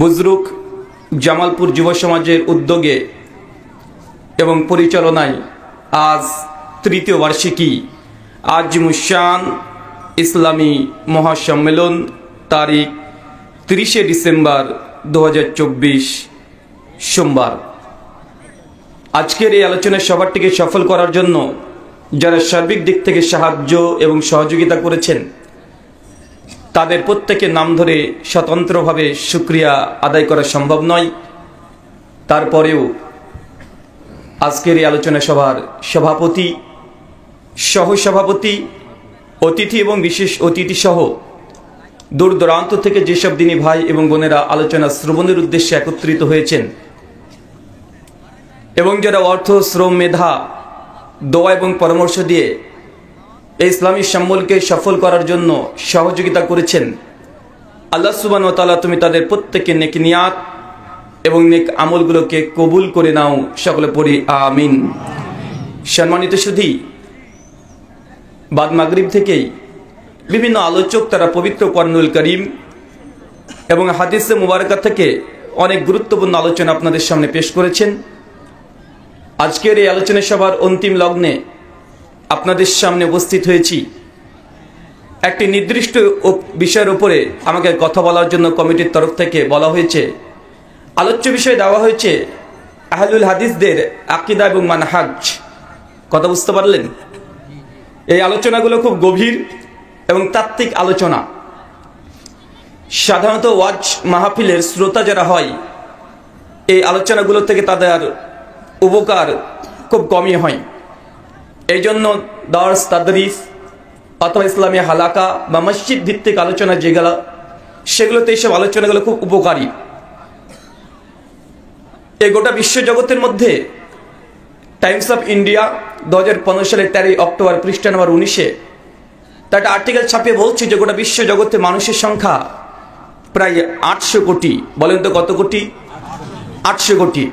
বুজরুক জামালপুর যুব সমাজের উদ্যোগে এবং পরিচালনায় আজ তৃতীয় বার্ষিকী আজিমুশান ইসলামী মহাসম্মেলন তারিখ 30শে ডিসেম্বর 2024 সোমবার। আজকের এই আলোচনা সভাটিকে সফল করার জন্য যারা সার্বিক দিক থেকে সাহায্য এবং সহযোগিতা করেছেন তাদের প্রত্যেকের নাম ধরে স্বতন্ত্রভাবে শুকরিয়া আদায় করা সম্ভব নয়। তারপরেও আজকের এই আলোচনা সভার সভাপতি, সহসভাপতি, অতিথি এবং বিশেষ অতিথি সহ দূর দূরান্ত থেকে যেসব দিনী ভাই এবং বোনেরা আলোচনা শ্রবণের উদ্দেশ্যে একত্রিত হয়েছেন এবং যারা অর্থ, শ্রম, মেধা, দোয়া এবং পরামর্শ দিয়ে এই ইসলামী সম্মেলনকে সফল করার জন্য সহযোগিতা করেছেন, আল্লাহ সুবহানাহু ওয়া তাআলা তুমি তাদের প্রত্যেকের নেক নিয়াত এবং নেক আমলগুলোকে কবুল করে নাও। সকলে পড়ি আমিন। সম্মানিত সুধী, বাদ মাগরিব থেকেই বিভিন্ন আলোচক তারা পবিত্র কোরআনুল কারীম এবং হাদিসে মুবারাকা থেকে অনেক গুরুত্বপূর্ণ আলোচনা আপনাদের সামনে পেশ করেছেন। আজকের এই আলোচনা সভার অন্তিম লগ্নে আপনাদের সামনে উপস্থিত হয়েছি। একটি নির্দিষ্ট বিষয়ের উপরে আমাকে কথা বলার জন্য কমিটির তরফ থেকে বলা হয়েছে, আলোচ্য বিষয় দেওয়া হয়েছে আহলুল হাদিসদের আকীদা এবং মানহাজ। কথা বুঝতে পারলেন? এই আলোচনাগুলো খুব গভীর এবং তাত্ত্বিক আলোচনা। সাধারণত ওয়াজ মাহফিলের শ্রোতা যারা হয় এই আলোচনাগুলো থেকে তাদের উপকার খুব কমই হয়। এই জন্য দার্স, তাদরিস অথবা ইসলামী হালাকা বা মসজিদ ভিত্তিক আলোচনা যেগুলো সেগুলোতে এইসব আলোচনাগুলো খুব উপকারী। এই গোটা বিশ্বজগতের মধ্যে টাইমস অফ ইন্ডিয়া 2015 সালের 13 অক্টোবর পৃষ্ঠা নম্বর 19-এ তার একটা আর্টিকেল ছাপিয়ে বলছে যে গোটা বিশ্বজগতে মানুষের সংখ্যা প্রায় 800 কোটি। বলেন তো কত কোটি? 800 কোটি।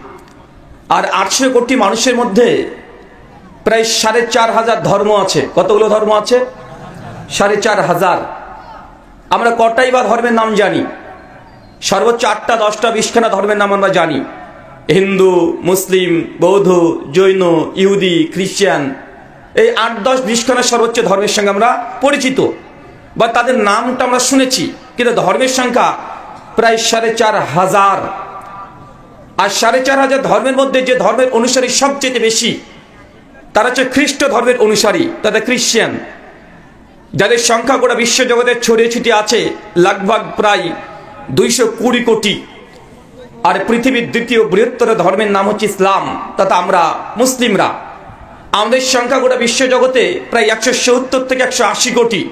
আর 800 কোটি মানুষের মধ্যে প্রায় 4500 ধর্ম আছে। কতগুলো ধর্ম আছে? 4500। আমরা কটাই বা ধর্মের নাম জানি? সর্বোচ্চ 8টা, 10টা, 20খানা ধর্মের নাম আমরা জানি। হিন্দু, মুসলিম, বৌদ্ধ, জৈন, ইহুদি, খ্রিস্টান, এই 8, 10, 20খানা সর্বোচ্চ ধর্মের সঙ্গে আমরা পরিচিত বা তাদের নামটা আমরা শুনেছি, কিন্তু ধর্মের সংখ্যা প্রায় 4500। আর 4500 ধর্মের মধ্যে যে ধর্মের অনুসারী সবচেয়ে বেশি তারা হচ্ছে খ্রিস্ট ধর্মের অনুসারী, তাদের খ্রিস্টান, যাদের সংখ্যা গোটা বিশ্বজগতের ছড়িয়ে ছিটিয়ে আছে লগভগ প্রায় 220 কোটি। আর পৃথিবীর দ্বিতীয় বৃহত্তর ধর্মের নাম হচ্ছে ইসলাম, তথা আমরা মুসলিমরা। আমাদের সংখ্যা গোটা বিশ্বজগতে প্রায় 170 থেকে 180 কোটি।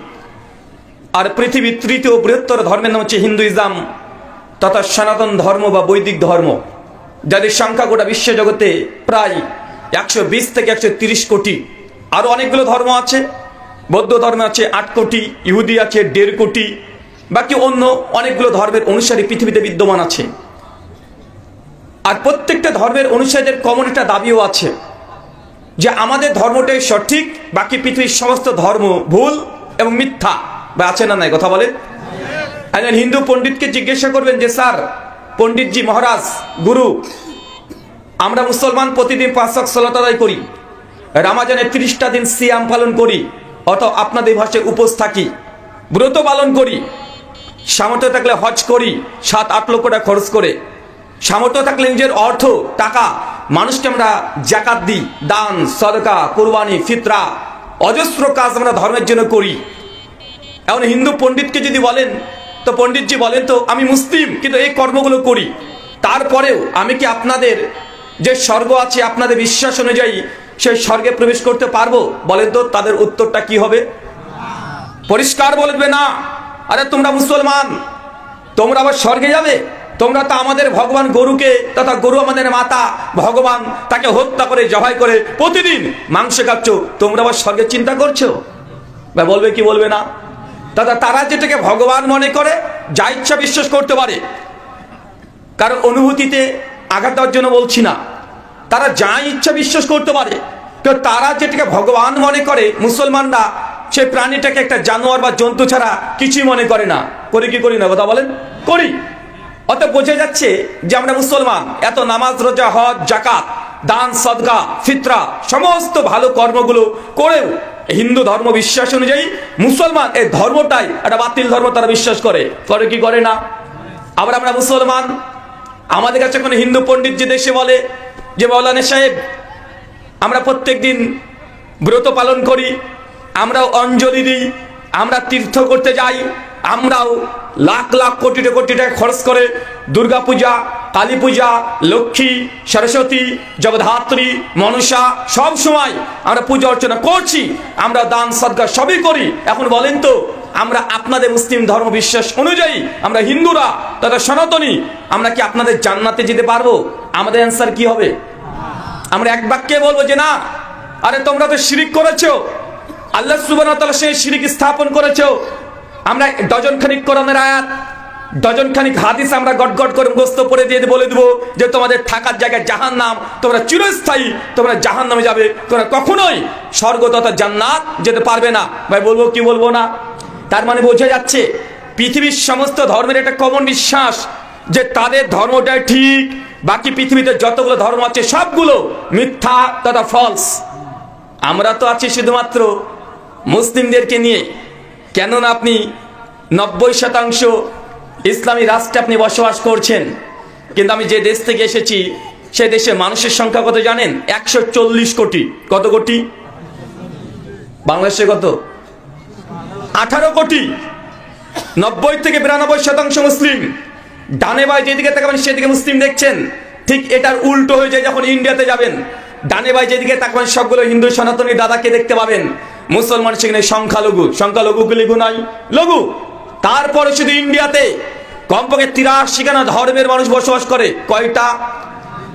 আর পৃথিবীর তৃতীয় বৃহত্তর ধর্মের নাম হচ্ছে হিন্দুইজম তথা সনাতন ধর্ম বা বৈদিক ধর্ম, যাদের সংখ্যা গোটা বিশ্বজগতে প্রায় 120 থেকে 130 কোটি। আরো অনেকগুলো ধর্ম আছে। বৌদ্ধ ধর্ম আছে 8 কোটি, ইহুদি আছে 1.5 কোটি, বাকি অন্য অনেকগুলো ধর্মের অনুসারী পৃথিবীতে বিদ্যমান আছে। আর প্রত্যেকটা ধর্মের অনুসারীদের কমন একটা দাবিও আছে যে আমাদের ধর্মটাই সঠিক, বাকি পৃথিবীর সমস্ত ধর্ম ভুল এবং মিথ্যা। বা আছে না নাই? কথা বলেন। একজন হিন্দু পণ্ডিতকে জিজ্ঞাসা করবেন যে স্যার, পণ্ডিতজি, মহারাজ, গুরু, আমরা মুসলমান প্রতিদিন 5 ওয়াক্ত সালাত আদায় করি, রমজানে 30টা দিন সিয়াম পালন করি, অথবা আপনাদের ভাষায় উপোস থাকি, ব্রত পালন করি, সামর্থ্য থাকলে হজ করি 7-8 লক্ষ টাকা খরচ করে, সামর্থ্য থাকলে নিজের অর্থ, টাকা মানুষকে আমরা যাকাত দিই, দান, সদকা, কুরবানি, ফিতরা, অজস্র কাজ আমরা ধর্মের জন্য করি। এখন হিন্দু পণ্ডিতকে যদি বলেন, তো পণ্ডিতজি বলেন তো আমি মুসলিম কিন্তু এই কর্মগুলো করি, তারপরেও আমি কি আপনাদের যে স্বর্গ আছে আপনাদের বিশ্বাস অনুযায়ী সেই স্বর্গে প্রবেশ করতে পারবো? বলেন তো তাদের উত্তরটা কি হবে? পরিষ্কার বলবে না, আরে তোমরা মুসলমান, তোমরা আবার স্বর্গে যাবে? তোমরা তো আমাদের ভগবান গরুকে, তথা গরু আমাদের মাতা, ভগবান তাকে হত্যা করে জবাই করে প্রতিদিন মাংস খাচ্ছ, তোমরা আবার স্বর্গের চিন্তা করছো? বা বলবে কি বলবে না? দাদা, তারা যেটাকে ভগবান মনে করে যা ইচ্ছা বিশ্বাস করতে পারে, কারণ অনুভূতিতে আঘাত দেওয়ার জন্য বলছি না, তারা যা ইচ্ছা বিশ্বাস করতে পারে। তো তারা যেটাকে ভগবান মনে করে, মুসলমানরা সেই প্রাণীটাকে একটা জানোয়ার বা জন্তু ছাড়া কিছুই মনে করে না। করি কি করি না? কথা বলেন। করি। অত বোঝা যাচ্ছে যে আমরা মুসলমান, এত নামাজ, রোজা, হজ, যাকাত, দান, সদকা, ফিতরা, সমস্ত ভালো কর্মগুলো করেও হিন্দু ধর্ম বিশ্বাস অনুযায়ী মুসলমান এই ধর্মটাই একটা বাতিল ধর্ম, তারা বিশ্বাস করে কি করে না? আবার আমরা মুসলমান, আমাদের কাছে কোনো হিন্দু পণ্ডিত যে দেশে বলে যে মৌলানা সাহেব আমরা প্রত্যেক দিন ব্রত পালন করি, আমরাও অঞ্জলি দিই, আমরা তীর্থ করতে যাই, আমরাও লাখ লাখ কোটি কোটি টাকা খরচ করে দুর্গা পূজা, কালী পূজা, লক্ষ্মী, সরস্বতী, জগদ্ধাত্রী, মনসা সব সময় আমরা পূজা অর্চনা করছি, আমরা দান সদকা সবই করি। এখন বলেন তো, আমরা আপনাদের মুসলিম ধর্ম বিশ্বাস অনুযায়ী আমরা হিন্দুরা তথা সনাতনী, আমরা কি আপনাদের জান্নাতে যেতে পারবো? আমাদের অ্যান্সার কি হবে? আমরা এক বাক্যে বলবো যে না, আরে তোমরা তো শিরিক করেছো, আল্লাহ সুবহানাহু ওয়া তাআলা সেই শিরিক স্থাপন করেছো। আমরা ডজন খানিক কোরআনের আয়াত, ডজন খানিক হাদিস আমরা গট গট করে মুখস্থ করে দিয়ে বলে দেবো যে তোমাদের থাকার জায়গায় জাহান্নাম, তোমরা চিরস্থায়ী, তোমরা জাহান্নামে যাবে, তোমরা কখনোই স্বর্গ তথা জান্নাত যেতে পারবে না। ভাই বলবো কি বলবো না? তার মানে বোঝা যাচ্ছে পৃথিবীর সমস্ত ধর্মের একটা কমন বিশ্বাস যে তাদের ধর্মটাই ঠিক, বাকি পৃথিবীতে যতগুলো ধর্ম আছে সবগুলো মিথ্যা তথা ফলস। আমরা তো আছি শুধুমাত্র মুসলিমদেরকে নিয়ে, কেননা আপনি 90% ইসলামী রাষ্ট্রে আপনি বসবাস করছেন, কিন্তু আমি যে দেশ থেকে এসেছি সেই দেশে মানুষের সংখ্যা কত জানেন? 140 কোটি। কত কোটি? বাংলাদেশে কত? 18 কোটি। 90 থেকে 92% মুসলিম। ডানে বাই যেদিকে তাকাবেন সেদিকে মুসলিম দেখছেন। ঠিক এটার উল্টো হয়ে যায় যখন ইন্ডিয়াতে যাবেন, ডানে বাই যেদিকে তাকাবেন সবগুলো হিন্দু সনাতনী দাদাকে দেখতে পাবেন, মুসলমান সেখানে সংখ্যালঘু। সংখ্যালঘু কি লঘু নয়? লঘু। তারপরে শুধু ইন্ডিয়াতে কমপক্ষে 83খানা ধর্মের মানুষ বসবাস করে। কয়টা?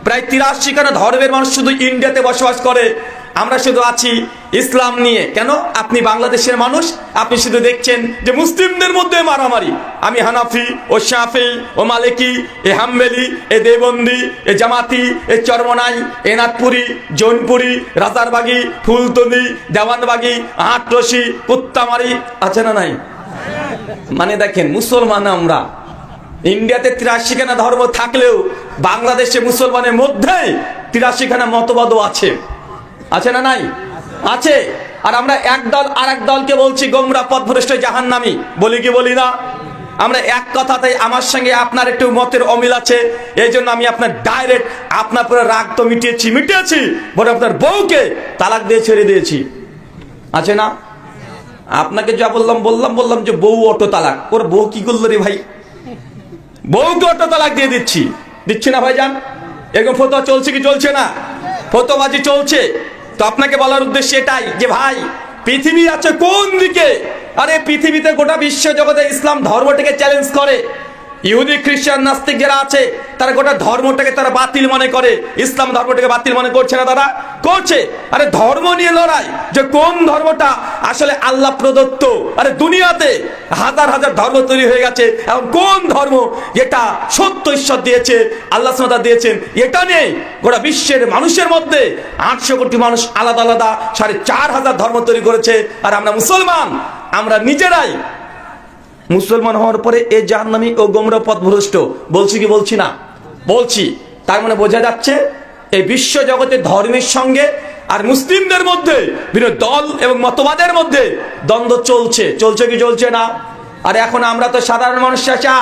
প্রায় 83খানা ধর্মের মানুষ শুধু ইন্ডিয়াতে বসবাস করে। আমরা শুধু আছি ইসলাম নিয়ে। কেন? আপনি বাংলাদেশের মানুষ, আপনি শুধু দেখছেন যে মুসলিমদের মধ্যে মারামারি। আমি হানাফি, ও শাফি, ও মালিকি, এ হাম্বেলি, এ দেবন্দি, এ জামাতি, এ চরমনাই, এ নাথপুরি, জৌনপুরি, রাজারবাগি, ফুলতলি, দেওয়ানবাগি, আটরশি, কুত্তামারি, আছে না নাই? মানে দেখেন, মুসলমান আমরা। ইন্ডিয়াতে 83খানা ধর্ম থাকলেও বাংলাদেশে মুসলমানের মধ্যে 83খানা মতবাদও আছে। আছে না নাই? আছে। আর আমরা এক দল আর এক দলকে বলছি গোমরাহ, পথভ্রষ্ট, জাহান্নামী। বলি কি বলি না? আমরা এক কথাতে, আমার সঙ্গে আপনার একটু মতের অমিল আছে, এই জন্য আমি আপনার ডাইরেক্ট আপনার পুরো রাগ তো মিটিয়েছি, বলে আপনার বউকে তালাক দিয়ে ছেড়ে দিয়েছি। আছে না? আপনাকে যা বললাম যে বউ অটো তালাক। ওর বউ কি করলো রে ভাই? বউকে অটো তালাক দিয়ে দিচ্ছি না ভাইজান? এরকম ফতোয়া চলছে কি চলছে না? ফতোয়াবাজি চলছে। তো আপনাকে বলার উদ্দেশ্য এটাই যে ভাই, পৃথিবী আছে কোন দিকে? আরে পৃথিবীতে গোটা বিশ্ব জগতে ইসলাম ধর্মটাকে চ্যালেঞ্জ করে। ইহুদি, খ্রিস্টান, নাস্তিক যারা আছে তারা গোটা ধর্মটাকে তারা বাতিল মনে করে। ইসলাম ধর্মটাকে বাতিল মনে করছে না? তারা করছে। আরে ধর্ম নিয়ে লড়াই, যে কোন ধর্মটা আসলে আল্লাহ প্রদত্ত। আরে দুনিয়াতে হাজার হাজার ধর্ম তৈরি হয়ে গেছে, এখন কোন ধর্ম যেটা সত্য ঈশ্বর দিয়েছে, আল্লাহ সুবহানাহু ওয়া তাআলা দিয়েছেন, এটা নেই। গোটা বিশ্বের মানুষের মধ্যে 800 কোটি মানুষ আলাদা আলাদা 4500 ধর্ম তৈরি করেছে। আর আমরা মুসলমান, আমরা নিজেরাই মুসলমান হওয়ার পরে এ জাহান্নামী ও গোমরাহ পথভ্রষ্ট বলছি কি বলছি না? বলছি। তার মানে বোঝা যাচ্ছে এই বিশ্ব জগতের ধর্মের সঙ্গে আর মুসলিমদের মধ্যে বিভিন্ন দল এবং মতবাদের মধ্যে দ্বন্দ্ব চলছে কি চলছে না? আর এখন আমরা তো সাধারণ মানুষ, চাচা,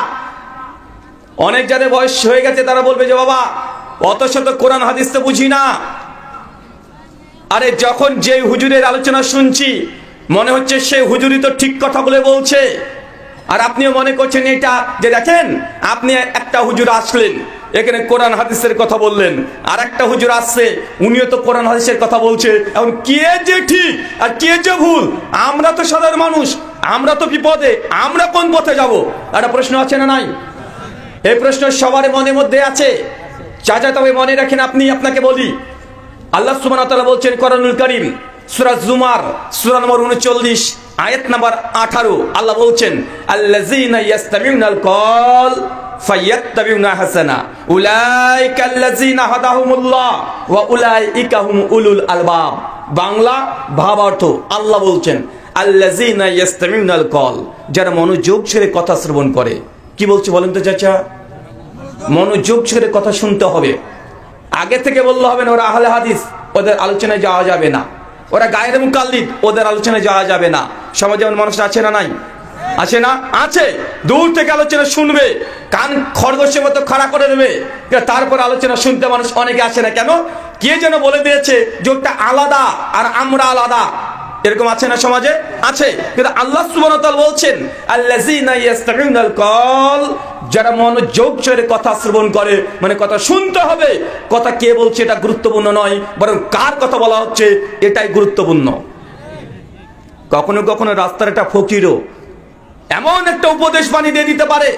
অনেক যাদের বয়স হয়ে গেছে তারা বলবে যে বাবা অত শত কোরআন হাদিস তো বুঝি না। আরে যখন যে হুজুরের আলোচনা শুনছি মনে হচ্ছে সে হুজুরই তো ঠিক কথা বলে বলছে, আর আপনিও মনে করছেন এটা, যে দেখেন আপনি একটা হুজুর আসলেন এখানে কোরআন হাদিসের কথা বললেন, আর একটা হুজুর আসছে উনিও তো কোরআন হাদিসের কথা বলছে। এখন কে যে ঠিক আর কে যে ভুল? আমরা তো সাধারণ মানুষ, আমরা তো বিপদে, আমরা কোন পথে যাব? একটা প্রশ্ন আছে না নাই? এই প্রশ্ন সবার মনের মধ্যে আছে চাচা। তবে মনে রাখেন, আপনাকে বলি, আল্লাহ সুবহানাহু ওয়া তাআলা বলছেন কোরআনুল কারীম সূরা জুমার সূরা নম্বর 39 আয়াত নাম্বার 18, আল্লাহ বলছেন আল্লাযীনা ইয়াসতামিউনাল কওল ফায়াত্তাবিউনা হাসানা উলাইকাল্লাযীনা হাদাহুমুল্লাহ ওয়া উলাইকা হুম উলুল আলবাব। বাংলা ভাবার্থ, আল্লাহ বলছেন আল্লাযীনা ইয়াসতামিউনাল কওল, যারা মনোযোগ ছেড়ে কথা শ্রবণ করে। কি বলছে বলেন তো চাচা? মনোযোগ ছেড়ে কথা শুনতে হবে। আগে থেকে বললে হবে না ওরা আহলে হাদিস, ওদের আলোচনায় যাওয়া যাবে না, ওরা গায়ের মুকাল্লিদ, ওদের আলোচনায় যাওয়া যাবে না। সমাজে এমন মানুষ আছে না নাই? আছে না? আছে। দূর থেকে আলোচনা শুনবে, কান খরগোশের মতো খাড়া করে নেবে, তারপর আলোচনা শুনতে মানুষ অনেকে আসে না। কেন? কে যেন বলে দিয়েছে যে ওটা আলাদা আর আমরা আলাদা। এরকম আছে না সমাজে? আছে। কিন্তু আল্লাহ সুবহানাহু ওয়া তাআলা বলছেন আল্লাযীনা ইস্তামিউনাল কল, যারা মনোযোগ সহকারে কথা শ্রবণ করে, মানে কথা শুনতে হবে। কথা কে বলছে এটা গুরুত্বপূর্ণ নয়, বরং কার কথা বলা হচ্ছে এটাই গুরুত্বপূর্ণ। কখনো কখনো রাস্তার একটা ফকিরও এমন একটা উপদেশ বাণী দিয়ে দিতে পারে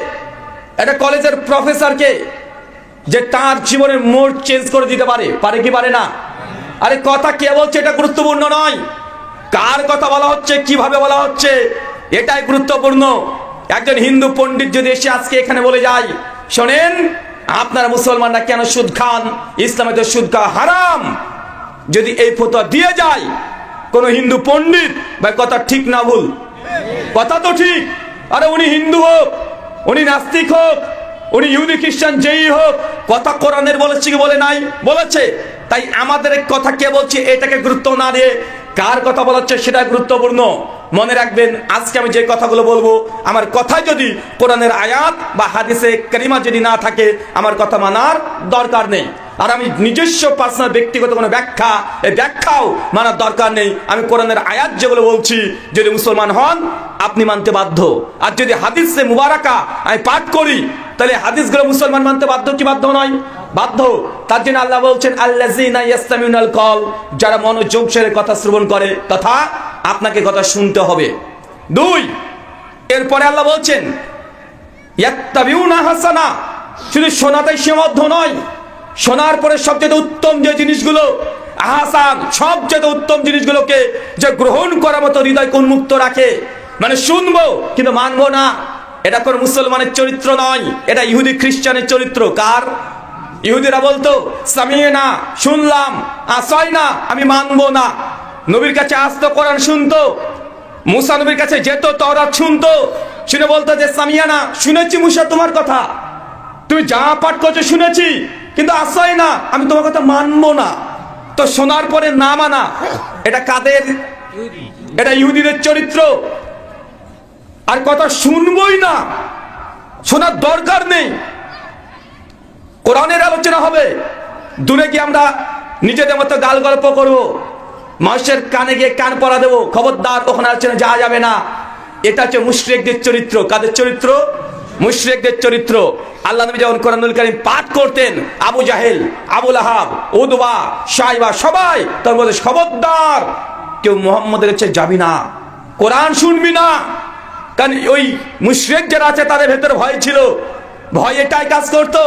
একটা কলেজের প্রফেসরকে, যে তার জীবনের মোড় চেঞ্জ করে দিতে পারে। পারে কি পারে না? আরে কথা কে বলছে এটা গুরুত্বপূর্ণ নয়, কার কথা বলা হচ্ছে, কিভাবে বলা হচ্ছে এটাই গুরুত্বপূর্ণ। একজন হিন্দু পণ্ডিত যদি এসে আজকে এখানে বলে যায়, শোনেন আপনারা মুসলমানরা কেন সুদ খান, ইসলামে তো সুদ খাওয়া হারাম, যদি এই ফতোয়া দিয়ে যায় কোন হিন্দু পণ্ডিত, ভাই কথা ঠিক না ভুল? কথা তো ঠিক। আরে উনি হিন্দু হোক, উনি নাস্তিক হোক, উনি ইহুদি খ্রিস্টান যেই হোক, কথা কোরআনের বলেছে কি বলে নাই? বলেছে। তাই আমাদের কথা কে বলছে এটাকে গুরুত্ব না দিয়ে কার কথা বলা হচ্ছে সেটা গুরুত্বপূর্ণ। মনে রাখবেন, আজকে আমি যে কথাগুলো বলবো, আমার কথায় যদি কোরআনের আয়াত বা হাদিসে কারিমা যদি না থাকে, আমার কথা মানার দরকার নেই। আর আমি নিজস্ব পার্সোনাল ব্যক্তিগত কোনো ব্যাখ্যা, এই ব্যাখ্যাও মানার দরকার নেই। আমি কোরআনের আয়াত যেগুলো বলছি, যদি মুসলমান হন আপনি মানতে বাধ্য। আর যদি হাদিসে মুবারাকা আমি পাঠ করি, তাহলে হাদিসগুলো মুসলমান মানতে বাধ্য কি বাধ্য নয়? বাধ্য। তার জন্য আল্লাহ বলছেন আল্লাযীনা ইস্তামিউনাল কল, যারা মনোযোগ সহকারে কথা শ্রবণ করে, তথা আপনাকে কথা শুনতে হবে। 2, এরপরে আল্লাহ বলছেন ইয়াত্তাবিউনা হাসানা, শুধু শোনাতেই সীমাবদ্ধ নয়, শোনার পরে সবচেয়ে উত্তম যে জিনিসগুলো, আহসান, সবচেয়ে উত্তম জিনিসগুলোকে যে গ্রহণ করার মতো হৃদয়কে উন্মুক্ত রাখে। মানে শুনবো কিন্তু মানবো না, এটা কোন মুসলমানের চরিত্র নয়, এটা ইহুদি খ্রিস্টানের চরিত্র। কার? ইহুদিরা বলতো সামিনা, শুনলাম, আসাইনা, আমি মানবো না। নবীর কাছে আসতো, কোরআন শুনতো, মুসা নবীর কাছে যেত, তাওরাত শুনতো, শুনে বলতো যে সামিয়ানা, শুনেছি মুসা তোমার কথা, তুমি যা পাঠ করছো শুনেছি, কিন্তু আসাইনা, আমি তোমার কথা মানবো না। তো শোনার পরে না মানা, এটা কাদের? এটা ইহুদিদের চরিত্র। আর কথা শুনবই না, শোনার দরকার নেই। কোরআনের আলোচনা হবে, দূরে গিয়ে আমরা নিজেদের মতো গাল গল্প করবো, মানুষের কানে গিয়ে কান পরা দেবো, খবরদার ওখানে আলোচনা যাওয়া যাবে না। এটা হচ্ছে মুশরিকদের চরিত্র। কাদের চরিত্র? মুশরিকদের চরিত্র। আল্লাহ নবী যখন কোরআনুল কারীম পাঠ করতেন, আবু জাহেল, আবু লাহাব, উতবা, শাইবা সবাই তার মধ্যে, খবরদার কেউ মুহাম্মদের কাছে যাবি না, কোরআন শুনবি না। কারণ ওই মুশরিক যারা আছে তাদের ভেতরে ভয় ছিল। ভয় এটাই কাজ করতো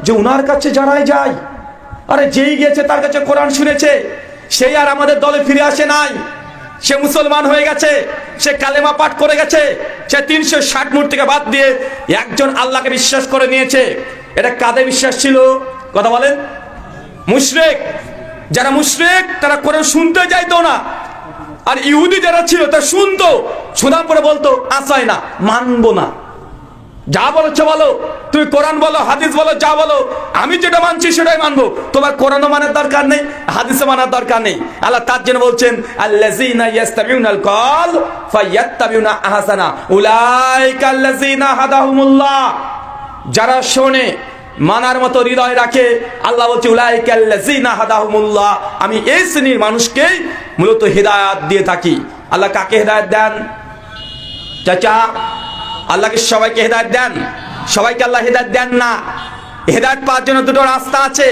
যে উনার কাছে যারাই যায়, আরে যেই গেছে তার কাছে কোরআন শুনেছে, সেই আর আমাদের দলে ফিরে আসে নাই, সে মুসলমান হয়ে গেছে, সে কালেমা পাঠ করে গেছে, সে 360 মূর্তিকে বাদ দিয়ে একজন আল্লাহকে বিশ্বাস করে নিয়েছে। এটা কাদের বিশ্বাস ছিল? কথা বলেন। মুশরিক। যারা মুশরিক তারা কোরআন শুনতে যাইতো না। আর ইহুদি যারা ছিল তা শুনতো, শোনার পরে বলতো আসাই না, মানবো না। যা বলেছো বলো, তুমি কোরআন বলো, হাদিস বলো, যা বলো, আমি যেটা মানছি সেটাই মানবো, তোমার কোরআনও মানার দরকার নেই, হাদিসও মানার দরকার নেই। আল্লাহ তার জন্য বলছেন আল্লাযীনা ইস্তামিউনাল কল ফায়াত্তাবিউনা আহসানা উলাইকা আল্লাযীনা হাদাহুমুল্লাহ, যারা শোনে মানার মতো হৃদয় রাখে, আল্লাহ বলছে উলাইকা আল্লাযীনা হাদাহুমুল্লাহ, আমি এই শ্রেণীর মানুষকেই মূলত হিদায়াত দিয়ে থাকি। আল্লাহ কাকে হিদায়াত দেন? চাচা, আল্লাহকে সবাইকে হেদায়েত দেন? সবাইকে আল্লাহ হেদায়েত দেন না। হেদায়েত পাওয়ার জন্য দুটো রাস্তা আছে,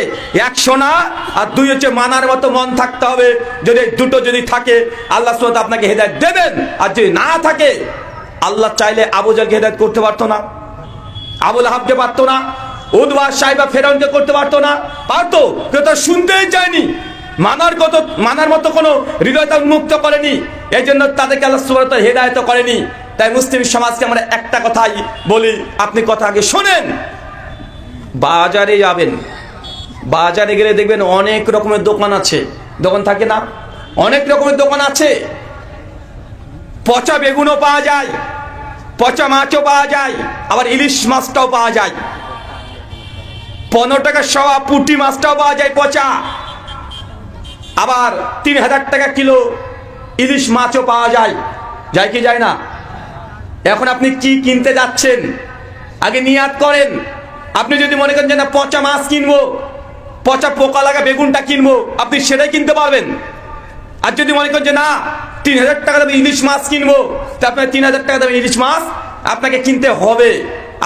এক শোনা, আর 2 হচ্ছে মানার মতো মন থাকতে হবে। যদি দুটো যদি থাকে, আল্লাহ সুবহানাহু ওয়া তাআলা আপনাকে হেদায়েত দেবেন। আর যদি না থাকে, আল্লাহ চাইলে আবু জাহলকে হেদায়েত করতে পারতো না, আবু লাহাবকে পারতো না, উতবা, শাইবা, ফেরাউনকে করতে পারতো না? পারতো, কিন্তু তা শুনতেই চায়নি, মানার মতো কোনো হৃদয়টা উন্মুক্ত করেনি। এই জন্য তাদেরকে আল্লাহ সুবহানাহু ওয়া তাআলা হেদায়েত করেনি। তাই মুসলিম সমাজকে আমরা একটা কথাই বলি, আপনি কথা আগে শোনেন। বাজারে যাবেন, বাজারে গেলে দেখবেন অনেক রকমের দোকান আছে, দোকান থাকে না? অনেক রকমের দোকান আছে। পচা বেগুনও পাওয়া যায়, পচা মাছও পাওয়া যায়, আবার ইলিশ মাছটাও পাওয়া যায়। 15 টাকা সওয়া পুঁটি মাছটাও পাওয়া যায় পচা, আবার 3000 টাকা কিলো ইলিশ মাছও পাওয়া যায়, যায় কি যায় না? এখন আপনি কি কিনতে যাচ্ছেন আগে নিয়াত করেন। আপনি যদি মনে করেন যে না পচা মাছ কিনবো, পচা পোকা লাগা বেগুনটা কিনবো, আপনি সেটাই কিনতে পারবেন। আর যদি মনে করেন যে না 3000 টাকা দামে ইলিশ মাছ কিনবো, তা আপনার 3000 টাকা দামে ইলিশ মাছ আপনাকে কিনতে হবে।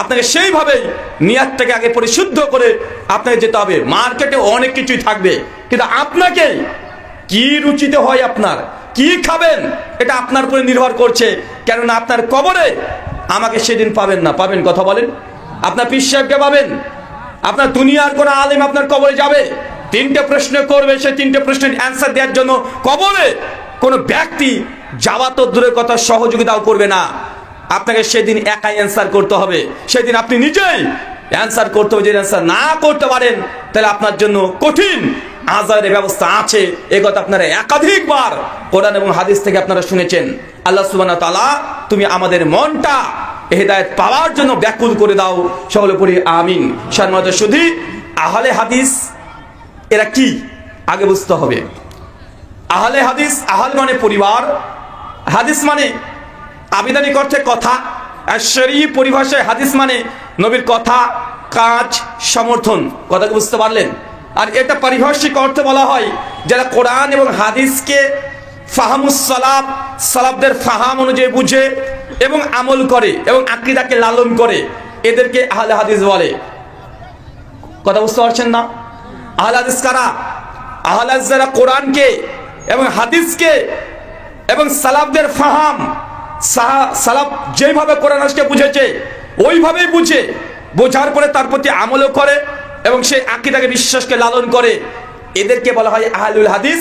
আপনাকে সেইভাবেই নিয়াতটাকে আগে পরিশুদ্ধ করে আপনাকে যেতে হবে। মার্কেটে অনেক কিছুই থাকবে, কিন্তু আপনাকে কি রুচিতে হয়, আপনার কি খাবেন, এটা আপনার উপরে নির্ভর করছে। কেননা আপনার কবরে আমাকে সেদিন পাবেন না, পাবেন কথা বলেন? আপনার পীর সাহেবকে পাবেন, আপনার দুনিয়ার কোন আলেম আপনার কবরে যাবে, 3টে প্রশ্ন করবে, সেই 3টে প্রশ্নের অ্যান্সার দেওয়ার জন্য কবরে কোন ব্যক্তি যাওয়া তো দূরের কথা সহযোগিতাও করবে না। আপনাকে সেদিন একাই অ্যান্সার করতে হবে। সেদিন আপনি নিজেই অ্যান্সার করতে হবে। যদি অ্যান্সার না করতে পারেন তাহলে আপনার জন্য কঠিন আযাবের ব্যবস্থা আছে। এই কথা আপনারা একাধিকবার কোরআন এবং হাদিস থেকে আপনারা শুনেছেন। আল্লাহ সুবহানাহু ওয়া তাআলা তুমি আমাদের মনটা হেদায়েত পাওয়ার জন্য ব্যাকুল করে দাও, সকলে পড়ি আমিন। সম্মানিত সুধী, আহলে হাদিস এরা কি আগে বুঝতে হবে। আহলে হাদিস, আহল মানে পরিবার, হাদিস মানে আবিধানিক অর্থে কথা, আর শরীয়ী পরিভাষায় হাদিস মানে নবীর কথা, কাজ, সমর্থন। কথা বুঝতে পারলেন? আর এটা পারিভাষিক অর্থে বলা হয় যারা কোরআন এবং হাদিসকে ফাহামুস সালাফ, সালাফদের ফাহাম অনুযায়ী বুঝে এবং আমল করে এবং আকীদাকে লালন করে, এদেরকে আহলে হাদিস বলে। কথা বুঝতে পারছেন না? আহলে হাদিস কারা? আহলে হাদিস যারা কোরআনকে এবং হাদিসকে এবং সালাফদের ফাহাম, সালাফ যেভাবে কোরআন হাদিসকে বুঝেছে ওইভাবেই বুঝে, বোঝার পরে তার প্রতি আমলও করে এবং সেই আকীদাকে বিশ্বাসকে লালন করে, এদেরকে বলা হয় আহলুল হাদিস।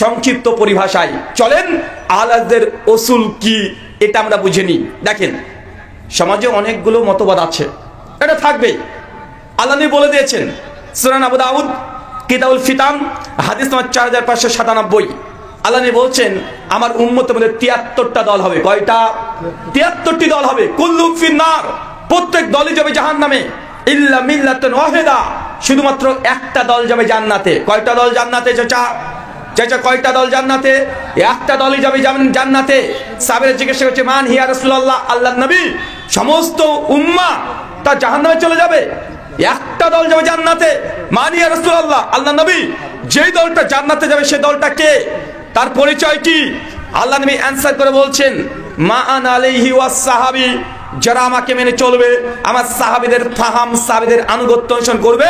সংক্ষিপ্ত পরিভাষায় চলেন আহলে হাদিসদের উসুল কি এটা আমরা বুঝে নিই। দেখেন, সমাজে অনেকগুলো মতবাদ আছে, এটা থাকবেই। আল্লাহ নবী বলে দিয়েছেন, সুনান আবু দাউদ কিতাবুল ফিতান হাদিস নম্বর 4597, আল্লাহ নবী বলছেন আমার উম্মতের মধ্যে 73টা দল হবে। কয়টা? 73টি দল হবে। কুল্লুম ফিন্নার, প্রত্যেক দলই যাবে জাহান্নামে, ইল্লা মিল্লাতুন ওয়াহিদা, শুধুমাত্র একটা দল যাবে জান্নাতে। কয়টা দল জান্নাতে চাচা? চাচা কয়টা দল জান্নাতে? একটা দলই যাবে জান্নাতে। সাহাবীরা জিজ্ঞাসা করছে মান হিয়া রাসূলুল্লাহ, আল্লাহর নবী সমস্ত উম্মাহ তা জাহান্নামে চলে যাবে? একটা দল যাবে জান্নাতে। মান হিয়া রাসূলুল্লাহ, আল্লাহর নবী যেই দলটা জান্নাতে যাবে সেই দলটা কে, তার পরিচয় কি? আল্লাহ নবী অ্যানসার করে বলছেন মা আনা আলাইহি ওয়াস সাহাবী, যারা আমাকে মেনে চলবে, আমার সাহাবীদের ফাহাম, সাহাবীদের আনুগত্য অনুসরণ করবে,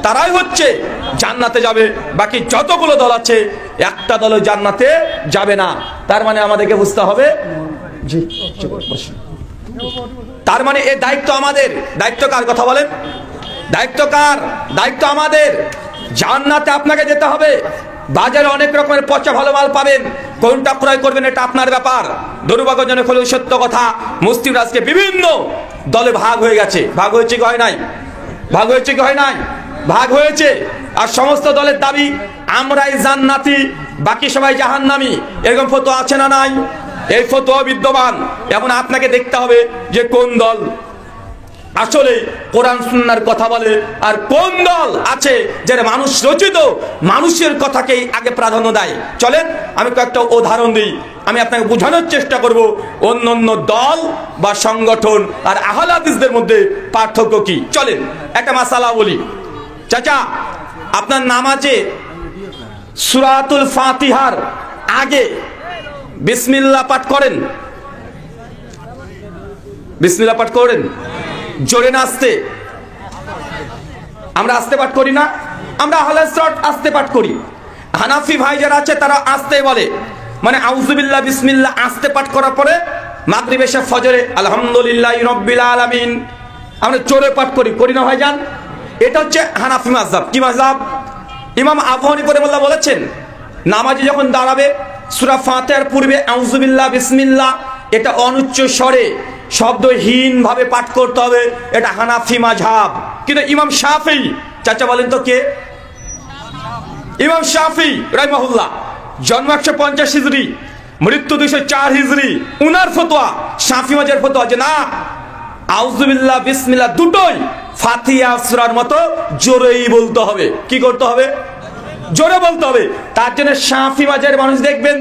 তারাই হচ্ছে জান্নাতে যাবে। বাকি যতগুলো দল আছে একটা দলও জান্নাতে যাবে না। তার মানে আমাদেরকে বুঝতে হবে, জি তার মানে এই দায়িত্ব আমাদের। দায়িত্ব কার কথা বলেন? দায়িত্ব কার? দায়িত্ব আমাদের। জান্নাতে আপনাকে যেতে হবে। বাজারে অনেক রকমের পচা ভালো মাল পাবেন, কোনটা ক্রয় করবেন এটা আপনার ব্যাপার। দুর্ভাগ্যজনক হলেও সত্য কথা, মুসলিমরা আজকে বিভিন্ন দলে ভাগ হয়ে গেছে। ভাগ হয়েছে কি হয় নাই? ভাগ হয়েছে কি হয় নাই? ভাগ হয়েছে। আর সমস্ত দলের দাবি আমরাই জান্নাতি, বাকি সবাই জাহান্নামী। এরকম ফতোয়া আছে না নাই? এই ফতোয়া বিদ্যমান। এমন আপনাকে দেখতে হবে যে কোন দল আসলে কোরআন সুন্নাহর কথা বলে আর কোন দল আছে যারা মানুষ রচিত মানুষের কথাকেই আগে প্রাধান্য দেয়। চলেন আমি কয়েকটা উদাহরণ দিই, আমি আপনাকে বোঝানোর চেষ্টা করব অন্য অন্য দল বা সংগঠন আর আহলে হাদিসদের মধ্যে পার্থক্য কি। চলেন একটা মাসালা বলি। চাচা, আপনার নামাজে সূরাতুল ফাতিহার আগে বিসমিল্লাহ পাঠ করেন? বিসমিল্লাহ পাঠ করেন? জোরে না আস্তে? আমরা আস্তে পাঠ করি না? আমরা আহলে হাদিস আস্তে পাঠ করি। হানাফি ভাই যারা আছে তারা আস্তে বলে, মানে আউযুবিল্লাহ বিসমিল্লাহ আস্তে পাঠ করার পরে মাগরিব এশা ফজরে আলহামদুলিল্লাহি রাব্বিল আলামিন আমরা জোরে পাঠ করি, করি না ভাইজান? এটা হচ্ছে হানাফি মাযহাব। কি মাযহাব? ইমাম আবু হানিফা রাহিমাহুল্লাহ বলেছেন নামাজে যখন দাঁড়াবে সূরা ফাতিহার পূর্বে আউযুবিল্লাহ বিসমিল্লাহ এটা অনুচ্চ স্বরে শব্দহীন ভাবে পাঠ করতে হবে। এটা হানাফি মাযহাব। কিন্তু ইমাম শাফিঈ, চাচা বলেন তো কে? ইমাম শাফিঈ রাহিমাহুল্লাহ, জন্ম 150 হিজরি, মৃত্যু 204 হিজরি। উনার ফতোয়া, শাফিঈ মাযহাবের ফতোয়া যে না, আউযুবিল্লাহ বিসমিল্লাহ দুটোই ফাতিহা সূরার মতো জোরেই বলতে হবে। কি করতে হবে? জোরে বলতে হবে। তার জন্য শাফি মাযহাবের মানুষ দেখবেন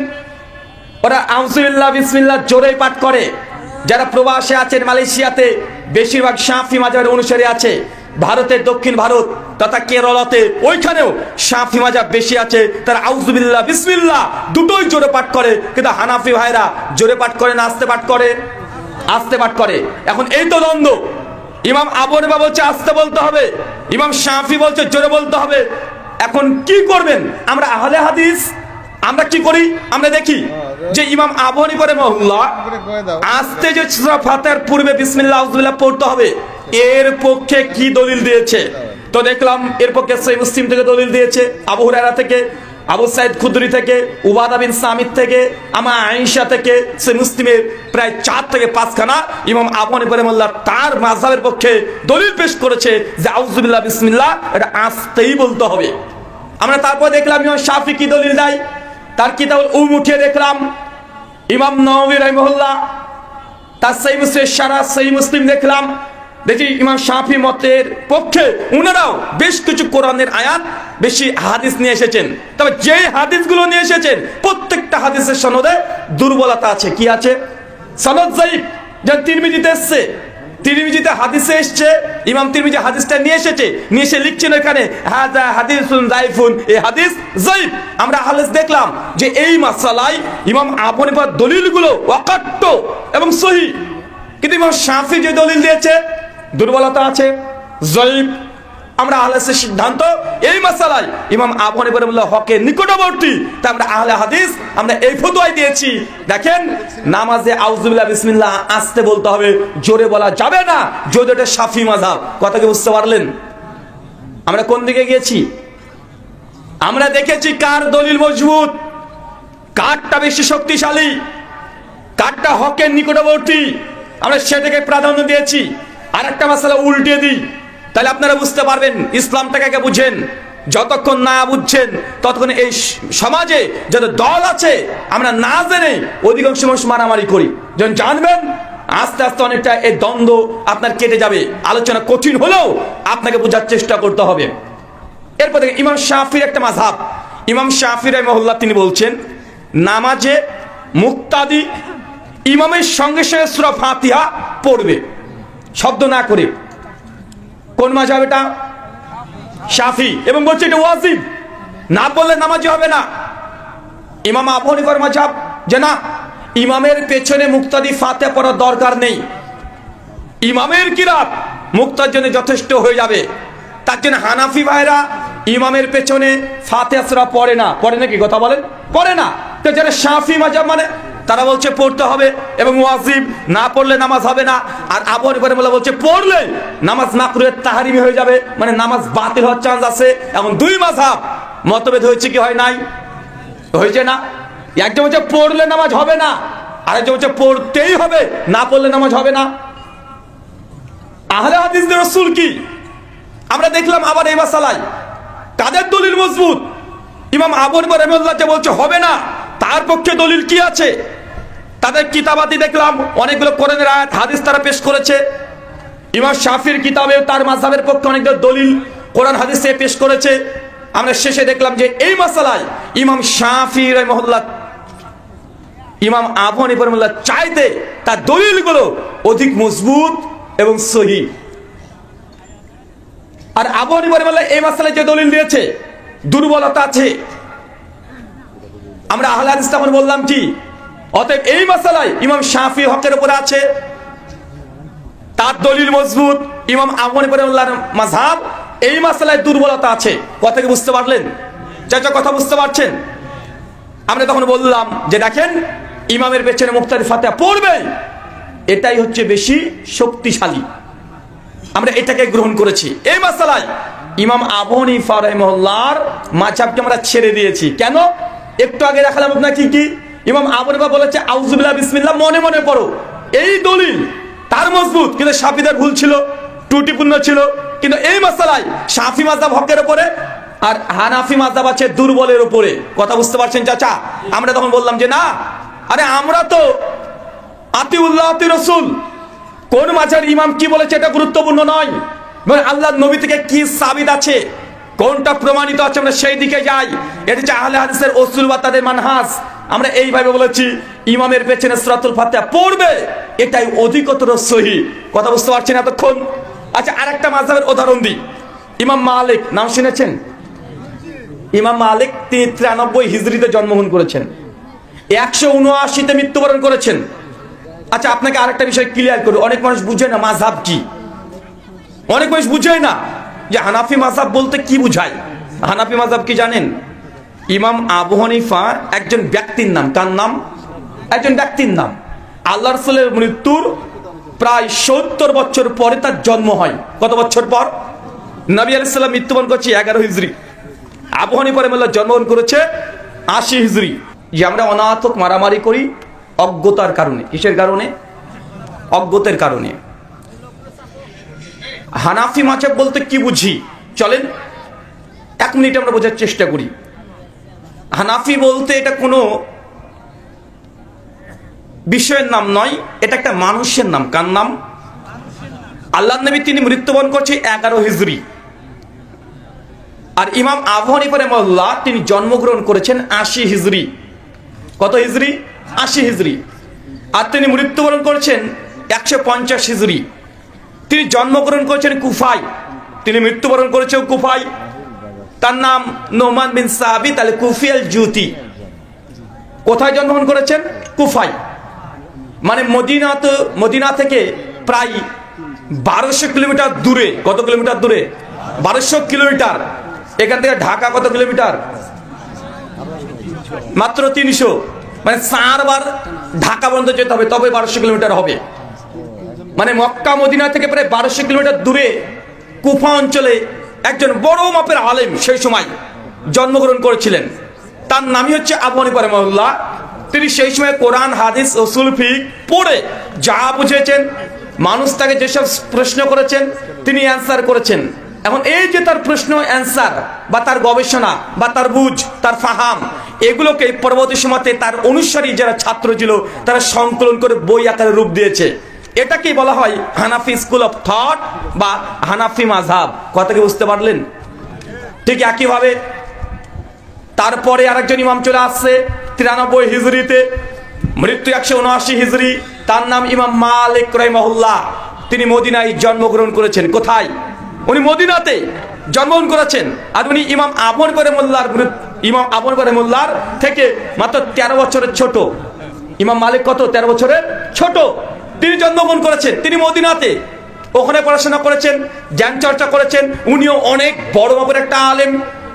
ওরা আউযুবিল্লাহ বিসমিল্লাহ জোরেই পাঠ করে। যারা প্রবাসে আছেন মালয়েশিয়াতে বেশিরভাগ শাফি মাযহাবের অনুসারী আছে। ভারতের দক্ষিণ ভারত তথা কেরলাতে ওইখানেও শাফি মাযহাব বেশি আছে, তারা আউযুবিল্লাহ বিসমিল্লাহ দুটোই জোরে পাঠ করে। কিন্তু হানাফি ভাইরা জোরে পাঠ করে না আস্তে পাঠ করে? আস্তে পাঠ করে। এখন এই তো দ্বন্দ্ব। ইমাম আবু হানিফা বলছে আস্তে বলতে হবে, ইমাম শাফি বলছে জোরে বলতে হবে। এখন কি করবেন? আমরা আহলে হাদিস আমরা কি করি? আমরা দেখি যে ইমাম আবু হানিফা রাহিমাহুল্লাহ আস্তে যে সূরা ফাতিহার পূর্বে বিসমিল্লাহ আউযুবিল্লাহ পড়তে হবে, এর পক্ষে কি দলিল দিয়েছে? তো দেখলাম এর পক্ষে সহিহ মুসলিম থেকে দলিল দিয়েছে, আবু হুরায়রা থেকে, আবু সাঈদ খুদরি থেকে, উবাদা বিন সামিত থেকে, আমা আয়েশা থেকে, সহিহ মুসলিমের প্রায় 4 থেকে 5 খানা ইমাম আবু হানিফা রাহিমাহুল্লাহ তার মাযহাবের পক্ষে দলিল পেশ করেছে যে আউযুবিল্লাহ বিসমিল্লাহ এটা আস্তেই বলতে হবে। আমরা তারপর দেখলাম ইমাম শাফি কি দলিল দেয়, তার কিতাবুল উঠিয়ে দেখলাম ইমাম নাওয়াবী রাহিমাহুল্লাহ তার সহিহ মুসলিমের শারহ সহিহ মুসলিম দেখলাম, দেখি ইমাম শাফি মতের পক্ষে উনারাও বেশ কিছু কোরআনের আয়াত বেশি হাদিস নিয়ে এসেছেন। তবে যে হাদিসগুলো নিয়ে এসেছেন প্রত্যেকটা হাদিসের সনদে দুর্বলতা আছে। কি আছে? সনদ যায়িফ। যেমন তিরমিজিতে এসছে, তিরমিজিতে হাদিসে এসছে, ইমাম তিরমিজি হাদিসটা নিয়ে এসেছে, নিয়ে এসে লিখছেন এখানে হাযা হাদিসুন যায়িফুন, এই হাদিস যায়িফ। আমরা হাদিস দেখলাম যে এই মাসালায় ইমাম আবু হানিফার দলিলগুলো ওয়াকাট্ট এবং সহিহ, কিন্তু ইমাম শাফি যে দলিল দিয়েছে দুর্বলতা আছে, যায়িফ। আমরা আহলে সিদ্ধান্ত এই মাসালায় ইমাম আবু হানিফা রাহিমাহুল্লাহ হকের নিকটবর্তী, তাই আমরা আহলে হাদিস আমরা এই ফতোয়াই দিয়েছি। দেখেন নামাজে আউযুবিল্লাহ বিসমিল্লাহ আস্তে বলতে হবে, জোরে বলা যাবে না, যদি এটা শাফি মাযহাব। কথা কি বুঝতে পারলেন? আমরা কোন দিকে গিয়েছি? আমরা দেখেছি কার দলিল মজবুত, কারটা বেশি শক্তিশালী, কারটা হকের নিকটবর্তী, আমরা সেটাকে প্রাধান্য দিয়েছি। আর একটা মাসালা উল্টে দিই, তাহলে আপনারা বুঝতে পারবেন ইসলামটাকে বুঝেন। যতক্ষণ না বুঝছেন ততক্ষণ এই সমাজে যত দল আছে আমরা না জেনে অধিকাংশ মানুষ মারামারি করি। যখন জানবেন আস্তে আস্তে অনেকটা এই দ্বন্দ্ব আপনার কেটে যাবে। আলোচনা কঠিন হলেও আপনাকে বোঝার চেষ্টা করতে হবে। এরপর থেকে ইমাম শাফির একটা মাযহাব, ইমাম শাফি রাহিমাহুল্লাহ তিনি বলছেন নামাজে মুক্তাদি ইমামের সঙ্গে সঙ্গে সূরা ফাতিহা পড়বে শব্দ না করে। কোন মাযহাব এটা? শাফি। এবং বলছে এটা ওয়াজিব, না পড়লে নামাজ হবে না। ইমাম আবু হানিফার মাযহাব যে না, ইমামের পেছনে মুক্তাদি ফাতিহা পড়ার দরকার নেই, ইমামের কিরাত মুক্তার জন্য যথেষ্ট হয়ে যাবে। তার জন্য হানাফি ভাইরা ইমামের পেছনে ফাতিহা সূরা পড়ে না। পড়ে নাকি? কথা বলেন, পড়ে না। তো যারা শাফি মাযহাব মানে তারা বলছে পড়তে হবে এবং ওয়াজিব, না পড়লে নামাজ হবে না। আর আবু হানিফা রাহিমাহুল্লাহ বলছে পড়লে নামাজ মাকরুহে তাহরিমি হয়ে যাবে, মানে নামাজ বাতিল হওয়ার চান্স আছে। এখন দুই মাযহাব মতভেদ হয়েছে কি হয় নাই? হয়েছে না? একজন বলছে পড়লে নামাজ হবে না, আরেকজন বলছে পড়তেই হবে, না পড়লে নামাজ হবে না। আহলে হাদিসদের রাসূল কি? আমরা দেখলাম আবার এই মাসালায় কাদের দলিল মজবুত? ইমাম আবু হানিফা রাহিমাহুল্লাহ যে বলছে হবে না, তার পক্ষে দলিল কি আছে? তাদের কিতাবাতি দেখলাম অনেকগুলো কোরআনের আয়াত হাদিস তারা পেশ করেছে। ইমাম শাফির কিতাবে তার মাযহাবের পক্ষে অনেকগুলো দলিল কোরআন হাদিসে পেশ করেছে। আমরা শেষে দেখলাম যে এই মাসালায় ইমাম শাফি রাহিমাহুল্লাহ ইমাম আবু হানিফা রাহিমাহুল্লাহ চাইতে তার দলিলগুলো অধিক মজবুত এবং সহিহ। আর আবু হানিফা রাহিমাহুল্লাহ এই মাসালায় যে দলিল দিয়েছে দুর্বলতা আছে। আমরা আহলে হাদিস তখন বললাম কি, অতএব এই মাসালায় ইমাম শাফি হকের উপরে আছে, তার দলিল মজবুত। ইমাম আবু হানিফা রাহিমাহুল্লাহর মাযহাব এই মাসালায় দুর্বলতা আছে। কথা কি বুঝতে পারলেন? চাচা কথা বুঝতে পারছেন? আমরা তখন বললাম যে দেখেন ইমামের পেছনে মুক্তাদি ফাতিহা পড়বে, এটাই হচ্ছে বেশি শক্তিশালী। আমরা এটাকে গ্রহণ করেছি। এই মাসালায় ইমাম আবু হানিফা রাহিমাহুল্লাহর মাযহাবকে আমরা ছেড়ে দিয়েছি। কেন? একটু আগে দেখালাম আপনাকে কি ইমাম আবু হানিফা বলেছে আউযুবিল্লাহ বিসমিল্লাহ মনে মনে পড়ো, এই দলিল তার মজবুত, কিন্তু শাফিদের ভুল ছিল, ত্রুটিপূর্ণ ছিল। কিন্তু এই মাসালায় শাফি মাযহাব হকের উপরে আর হানাফি মাযহাব আছে দুর্বলের উপরে। কথা বুঝতে পারছেন চাচা? আমরা তখন বললাম যে না, আরে আমরা তো আতিউল্লাহ আতি রাসূল, কোন মাঝার ইমাম কি বলেছে এটা গুরুত্বপূর্ণ নয়, আল্লাহর নবী থেকে কি সাবিত আছে, কোনটা প্রমাণিত আছে, আমরা সেই দিকে যাই। এটা হচ্ছে আহলে হাদিসের উসুল বা তাদের মানহাজ। আমরা এইভাবে বলেছি ইমামের পেছনে সূরাতুল ফাতিহা পড়বে, এটাই অধিকতর সহি। কথা বুঝতে পারছেন এতক্ষণ? আচ্ছা, আরেকটা মাযহাবের উদাহরণ দিই। ইমাম মালিক নাম শুনেছেন? ইমাম মালিক 93 হিজরিতে জন্মগ্রহণ করেছেন, 179তে মৃত্যুবরণ করেছেন। আচ্ছা, আপনাকে আরেকটা বিষয় ক্লিয়ার করি, অনেক মানুষ বুঝে না মাযহাব কি, অনেক মানুষ বুঝে না যে হানাফি মাযহাব বলতে কি বুঝায়। হানাফি মাযহাব কি জানেন? ইমাম আবু হানিফা একজন ব্যক্তির নাম। কার নাম? একজন ব্যক্তির নাম। আল্লাহ রাসূলের মৃত্যুর প্রায় 70 বছর পরে তার জন্ম হয়। কত বছর পর? নবী আলাইহিস সালাম মৃত্যুবরণ করছে 11 হিজরি, আবু হানিফা রাহিমাহুল্লাহ জন্মগ্রহণ করেছে 80 হিজরি। যে আমরা অনাথক মারামারি করি অজ্ঞতার কারণে। কিসের কারণে? অজ্ঞতার কারণে। হানাফি মাযহাব বলতে কি বুঝি চলেন 1 মিনিট আমরা বোঝার চেষ্টা করি। হানাফি বলতে এটা কোনো বিষয়ের নাম নয়, এটা একটা মানুষের নাম। কার নাম? আল্লাহর নবী তিনি মৃত্যুবরণ করছে 11 হিজরি, আর ইমাম আবু হানিফা রাহিমাহুল্লাহ তিনি জন্মগ্রহণ করেছেন 80 হিজরি। কত হিজরি? 80 হিজরি। আর তিনি মৃত্যুবরণ করেছেন 150 হিজরি। তিনি জন্মগ্রহণ করেছেন কুফায়, তিনি মৃত্যুবরণ করেছেন কুফায়। তার নাম নোমান বিন সাবিত আল কুফি আল জুতি। কোথায় জন্মগ্রহণ করেছেন? কুফায়। মানে মদিনা থেকে প্রায় 1200 কিলোমিটার দূরে। কত কিলোমিটার দূরে? 1200 কিলোমিটার। এখান থেকে ঢাকা কত কিলোমিটার? মাত্র 300। মানে 4 বার ঢাকা পর্যন্ত যেতে হবে, তবে 1200 কিলোমিটার হবে। মানে মক্কা মদিনা থেকে প্রায় 1200 কিলোমিটার দূরে কুফা অঞ্চলে একজন বড় মাপের আলেম সেই সময় জন্মগ্রহণ করেছিলেন। তার নামই হচ্ছে আবু হানিফা রাহিমাহুল্লাহ। তিনি সেই সময় কোরআন হাদিস উসুল ফিকহ পড়ে যা বুঝেছেন, মানুষ তাকে যেসব প্রশ্ন করেছেন তিনি অ্যান্সার করেছেন। এখন এই যে তার প্রশ্ন অ্যান্সার বা তার গবেষণা বা তার বুঝ, তার ফাহাম, এগুলোকে পরবর্তী সময়তে তার অনুসারী যারা ছাত্র ছিল তারা সংকলন করে বই আকারে রূপ দিয়েছে। এটাকেই বলা হয় হানাফি স্কুল অফ থট বা হানাফি মাযহাব। কথা কি বুঝতে পারলেন? ঠিক একইভাবে তারপরে আরেকজন ইমাম চলে আসছে 93 হিজরিতে, মৃত্যু 179 হিজরি। তার নাম ইমাম মালিক রাহিমাহুল্লাহ। তিনি মদিনায় জন্মগ্রহণ করেছেন। কোথায়? উনি মদিনাতে জন্মগ্রহণ করেছেন। আর উনি ইমাম আবু হানিফা রাহিমাহুল্লাহর থেকে মাত্র 13 বছরের ছোট। ইমাম মালিক কত? 13 বছরের ছোট। তিনি জন্মগ্রহণ করেছেন, তিনি মদিনাতে, ওখানে পড়াশোনা করেছেন, জ্ঞান চর্চা করেছেন। উনিও অনেক বড় মাপের একটা আলেম।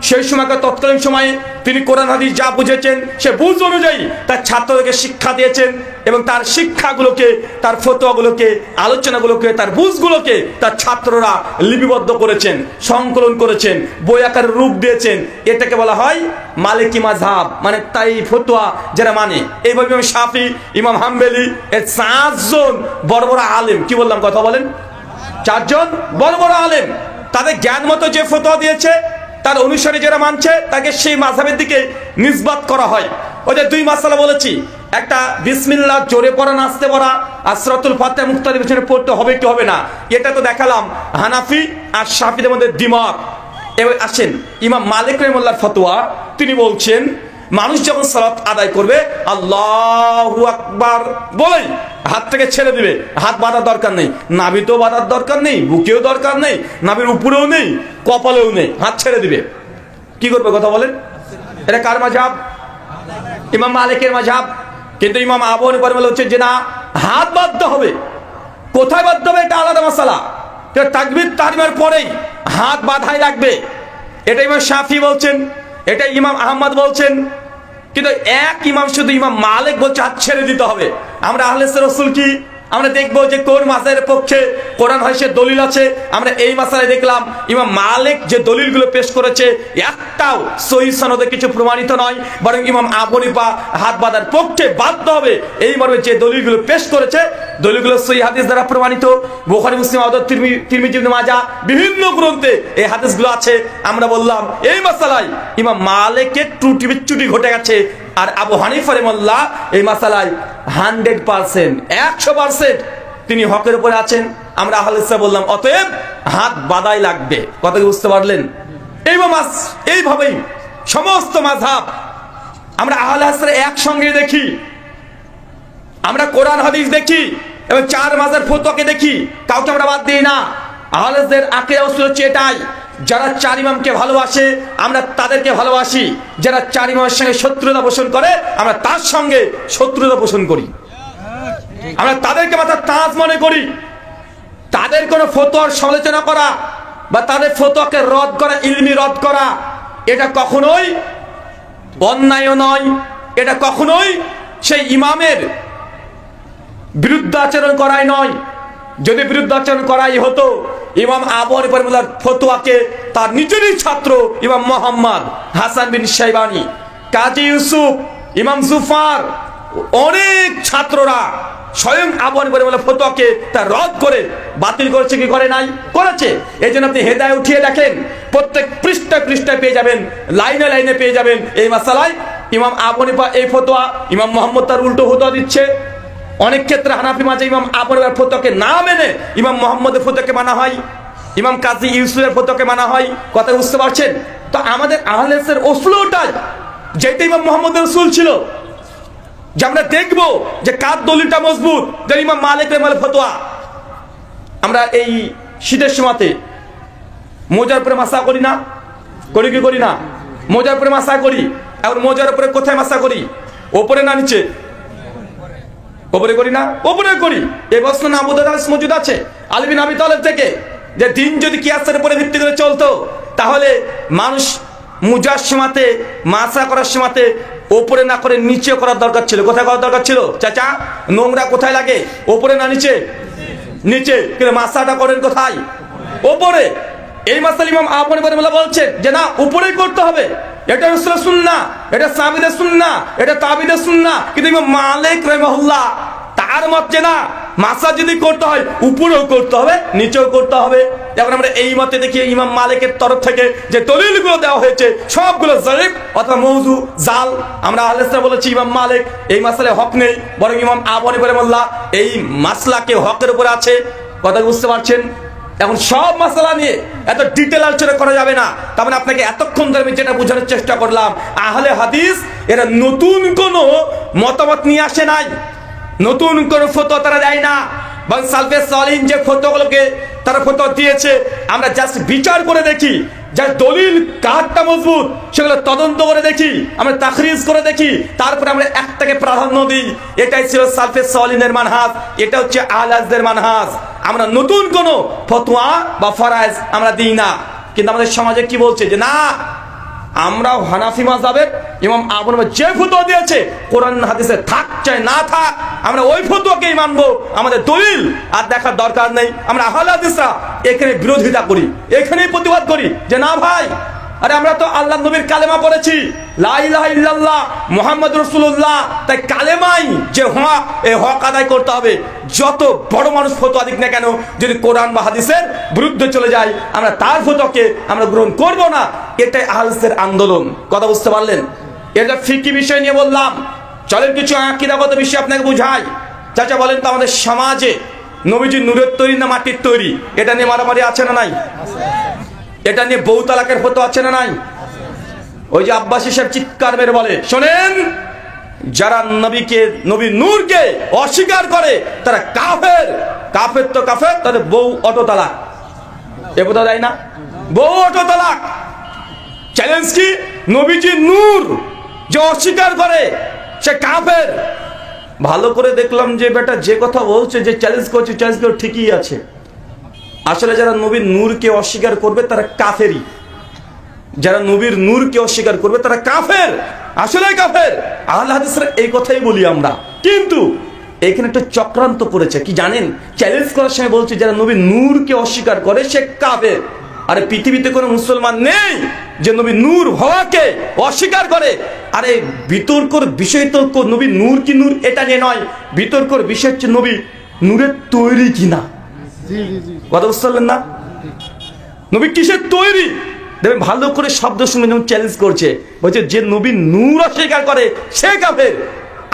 সেই সময়কার তৎকালীন সময়ে তিনি কোরআন হাদিস যা বুঝেছেন সে বুঝ অনুযায়ী তার ছাত্রদেরকে শিক্ষা দিয়েছেন, এবং তার শিক্ষাগুলোকে, তার ফতোয়াগুলোকে, আলোচনাগুলোকে, তার বুঝগুলোকে তার ছাত্ররা লিপিবদ্ধ করেছেন, সংকলন করেছেন, বই আকারে রূপ দিয়েছেন। এটাকে বলা হয় মালিকি মাযহাব, মানে তাই ফতোয়া যারা মানে। এইভাবে ইমাম শাফি, ইমাম হাম্বলি, এর 4 জন বড় বড় আলেম। কি বললাম? কথা বলেন। 4 জন বড় বড় আলেম, তাদের জ্ঞান মতো যে ফতোয়া দিয়েছে তার অনুসারী যারা মানছে তাকে সেই মাযহাবের দিকে নিসবাত করা হয়। ওই যে 2 মাসালা বলেছি, একটা বিসমিল্লাহ জোরে পড়া, নাচতে পড়া, আর সূরাতুল ফাতিহা মুক্তাদির পিছনে পড়তে হবে কি হবে না, এটা তো দেখালাম। হানাফি আর শাফিদের মধ্যে দ্বিমত। এবার আসেন ইমাম মালিক রাহিমাহুল্লাহর ফতোয়া। তিনি বলছেন মানুষ যখন সালাত আদায় করবে আল্লাহু আকবার বলেই হাত থেকে ছেড়ে দিবে। হাত বাঁধার দরকার নেই, নাভিতেও বাঁধার দরকার নেই, বুকেও দরকার নেই, নাভির উপরেও নেই, কপালেও নেই, হাত ছেড়ে দিবে। কি করবে? কথা বলেন। এটা কার মাযহাব? ইমাম মালিকের মাযহাব। কিন্তু ইমাম আবু হানিফা রাহিমাহুল্লাহ হচ্ছে যে না, হাত বাঁধতে হবে। কোথায় বাঁধতে হবে এটা আলাদা মাসালা, তাকবীর তাহরিমের পরেই হাত বাঁধাই রাখবে। এটা ইমাম শাফি বলছেন, এটা ইমাম আহমদ বলছেন। কিন্তু এক ইমাম শুধু ইমাম মালিক বলছে হাত ছেড়ে দিতে হবে। আমরা আহলে রাসূল কি আমরা দেখবো যে কোন মাসের পক্ষে কোরআন হাদিসের দলিল আছে। আমরা এই মাসালায় দেখলাম ইমাম মালিক যে দলিলগুলো পেশ করেছে একটাও সহিহ সনদে কিছু প্রমাণিত নয়, বরং ইমাম আবু হানিফা হাত বাঁধার পক্ষে বাধ্য হবে এই মর্মে যে দলিলগুলো পেশ করেছে, দলিলগুলো সহিহ হাদিস দ্বারা প্রমাণিত। বুখারী, মুসলিম, আবু দাউদ, তিরমিজি, ইবনে মাজাহ বিভিন্ন গ্রন্থে এই হাদিসগুলো আছে। আমরা বললাম এই মাসালায় ইমাম মালিকের ত্রুটি বিচ্যুতি ঘটে গেছে, আর আবু হানিফা রাহিমাহুল্লাহ এই মাসালায় 100% 100% তিনি হকের উপরে আছেন। আমরা আহলে হাদিস বললাম অতএব হাত বাদাই লাগবে। কথা কি বুঝতে পারলেন? এইভাবেই সমস্ত মাযহাব আমরা আহলে হাদিসের একসঙ্গে দেখি, আমরা কোরআন হাদিস দেখি এবং চার মাযহাবের ফতোয়াকে দেখি, কাউকে আমরা বাদ দিই না। আহলে হাদিসের আকীদা উসুল হচ্ছে এটাই, যারা চার ইমামকে ভালোবাসে আমরা তাদেরকে ভালোবাসি, যারা চার ইমামের সঙ্গে শত্রুতা পোষণ করে আমরা তার সঙ্গে শত্রুতা পোষণ করি, আমরা তাদেরকে মাথা তাজ মনে করি। তাদের কোনো ফতোয়ার সমালোচনা করা বা তাদের ফতোয়াকে রদ করা, ইলমি রদ করা, এটা কখনোই অন্যায় নয়, এটা কখনোই সেই ইমামের বিরুদ্ধাচরণ করাই নয়। যদি বিরুদ্ধাচরণ করাই হতো, ইমাম আবু হানিফা রাহিমাহুল্লাহর ফতোয়াকে তার নিজেরই ছাত্র ইমাম মুহাম্মদ হাসান বিন শাইবানি, কাজী ইউসুফ, ইমাম জুফার, অনেক ছাত্ররা স্বয়ং আবু হানিফা রাহিমাহুল্লাহর ফতোয়াকে তা রদ করে বাতিল করেছে কি করে নাই? করেছে। এই জন্য আপনি হেদায়ে উঠিয়ে দেখেন, প্রত্যেক পৃষ্ঠায় পৃষ্ঠায় পেয়ে যাবেন, লাইনে লাইনে পেয়ে যাবেন এই মাসালায় ইমাম আবু হানিফা এই ফতোয়া, ইমাম মুহাম্মদ তার উল্টো ফতোয়া দিচ্ছে। অনেক ক্ষেত্রে হানাফি মাযহাবে ইমাম আবু হানিফার ফতোয়াকে না মেনে ইমাম মুহাম্মদের ফতোয়াকে মানা হয়, ইমাম কাজী ইউসুফের ফতোয়াকে মানা হয়। কথা বুঝতে পারছেন? তো আমাদের আহলে হাদিসের উসুলটাই যেটা ইমাম মুহাম্মদের উসুল ছিল, যে আমরা দেখবো যে কার দলিলটা মজবুত। যে ইমাম মালিক রাহিমাহুল্লাহর ফতোয়া, আমরা এই শীতের সময়তে মোজার উপরে মাসা করি না? করি কি করি না? মোজার উপরে মাসা করি। আর মোজার উপরে কোথায় মাসা করি? ওপরে না নিচে? ওপরে করি না? ওপরে করি। এই প্রশ্ন আবুদাউদ হাদিস মজুদ আছে আলী বিন আবি তালেব থেকে, যে দিন যদি কিয়াসের উপরে ভিত্তি করে চলতো তাহলে মানুষ মুজার সময়তে মাসা করার সময়তে ওপরে না করে নিচে করার দরকার ছিল। কোথায় করার দরকার ছিল চাচা? নোংরা কোথায় লাগে? ওপরে না নিচে? নিচে। কিন্তু মাসাটা করেন কোথায়? ওপরে। এই মাসাল ইমাম আবু হানিফা রাহিমাহুল্লাহ বলছেন যে না, উপরেই করতে হবে। এটা রাসূলের সুন্নাহ, এটা সাহাবীদের সুন্নাহ, এটা তাবিঈদের সুন্নাহ। কিন্তু ইমাম মালিক রাহিমাহুল্লাহ তার মত যে না, মাসা যদি করতে হয় উপরেও করতে হবে, নিচেও করতে হবে। এখন আমরা এই মতে দেখি ইমাম মালিকের তরফ থেকে যে দলিলগুলো দেওয়া হয়েছে সবগুলো জয়ীফ অথবা মওযু, জাল। আমরা আহলে হাদিসরা বলেছি ইমাম মালিক এই মাসলায় হক নেই, বরং ইমাম আবু হানিফা রাহিমাহুল্লাহ এই মাসলাকে হকের উপরে আছে। কথা বুঝতে পারছেন? এখন সব মাসলা নিয়ে এত ডিটেল আলোচনা করা যাবে না। তার মানে আপনাকে এতক্ষণ ধরে আমি যেটা বোঝানোর চেষ্টা করলাম, আহলে হাদিস এরা নতুন কোনো মতামত নিয়ে আসে নাই, নতুন কোনো ফতোয়া তারা দেয় না। এবং সালফে সালিহিন যে ফতোয়াগুলোকে তারা ফতোয়া দিয়েছে আমরা জাস্ট বিচার করে দেখি, যার দলিল কারটা মজবুত সেগুলো তদন্ত করে দেখি, আমরা তাখরিজ করে দেখি, তারপরে আমরা একটাকে প্রাধান্য দিই। এটাই ছিল সালফে সালিহিনের মানহাজ, এটা হচ্ছে আহলে হাদিসদের মানহাজ। আমরা নতুন কোনো ফতোয়া বা ফরজ আমরা দিই না। কিন্তু আমাদের সমাজে কি বলছে যে না, আমরাও হানাফি মাযহাবের ইমাম আবু হানিফা যে ফতোয়া দিয়েছে কোরআন হাদিসে থাক চাই না থাক, আমরা ওই ফতোয়াকেই মানবো, আমাদের দলিল আর দেখার দরকার নেই। আমরা আহলে হাদিসরা এখানে বিরোধিতা করি, এখানেই প্রতিবাদ করি যে না ভাই, আরে আমরা তো আল্লাহ নবীর কালেমা পড়েছি লা ইলাহা ইল্লাল্লাহ মুহাম্মাদুর রাসূলুল্লাহ, তাই কালেমাই যে হক, এই হক আদায় করতে হবে। যত বড় মানুষ ফতোয়া দিক না কেন, যদি কোরআন বা হাদিসের বিরুদ্ধে চলে যায় আমরা তার ফতোয়াকে আমরা গ্রহণ করব না। এটাই আহলে হাদিসের আন্দোলন। কথা বুঝতে পারলেন? এটা ফিকহি বিষয় নিয়ে বললাম। চলেন কিছু আকীদাগত বিষয় আপনাকে বুঝাই। চাচা বলেন তো, আমাদের সমাজে নবীজি নূরের তৈরি না মাটির তৈরি? এটা নিয়ে মারামারি আছে না নাই? এটা নিয়ে বউ তালাকের ফতোয়া আছে না নাই? ওই যে আব্বাসী সাহেব চিৎকার মেরে বলে, শোনেন, যারা নবীর নূরকে অস্বীকার করে তারা কাফের। কাফের তো কাফের, তাদের বউ অটো তালাক। এ কথা দেয় না? বউ অটো তালাক। চ্যালেঞ্জ কি? নবীজি নূর যে অস্বীকার করে সে কাফের। ভালো করে দেখলাম যে বেটা যে কথা বলছে, যে চ্যালেঞ্জ করছে, চ্যালেঞ্জ করে ঠিকই আছে। আসলে যারা নবীর নূরকে অস্বীকার করবে তারা কাফেরই। যারা নবীর নূরকে অস্বীকার করবে তারা কাফের, আসলে কাফের। আহলে হাদিসরা এই কথাই বলি আমরা। কিন্তু এখানে একটা চক্রান্ত করেছে কি জানেন? চ্যালেঞ্জ করার সময় বলছে যারা নবীর নূরকে অস্বীকার করে সে কাফের। আরে পৃথিবীতে কোনো মুসলমান নেই যে নবীর নূর হওয়াকে অস্বীকার করে। আরে বিতর্কর বিষয় তো নবীর নূর কি নূর এটা নিয়ে নয়, বিতর্কর বিষয় হচ্ছে নবী নূরের তৈরি কিনা। কথা বুঝতে পারলেন না? নবী কিসের তৈরি? দেখবেন ভালো করে শব্দ শুনে যেমন চ্যালেঞ্জ করছে, বলছে যে নবী নূর অস্বীকার করে সে কাফের।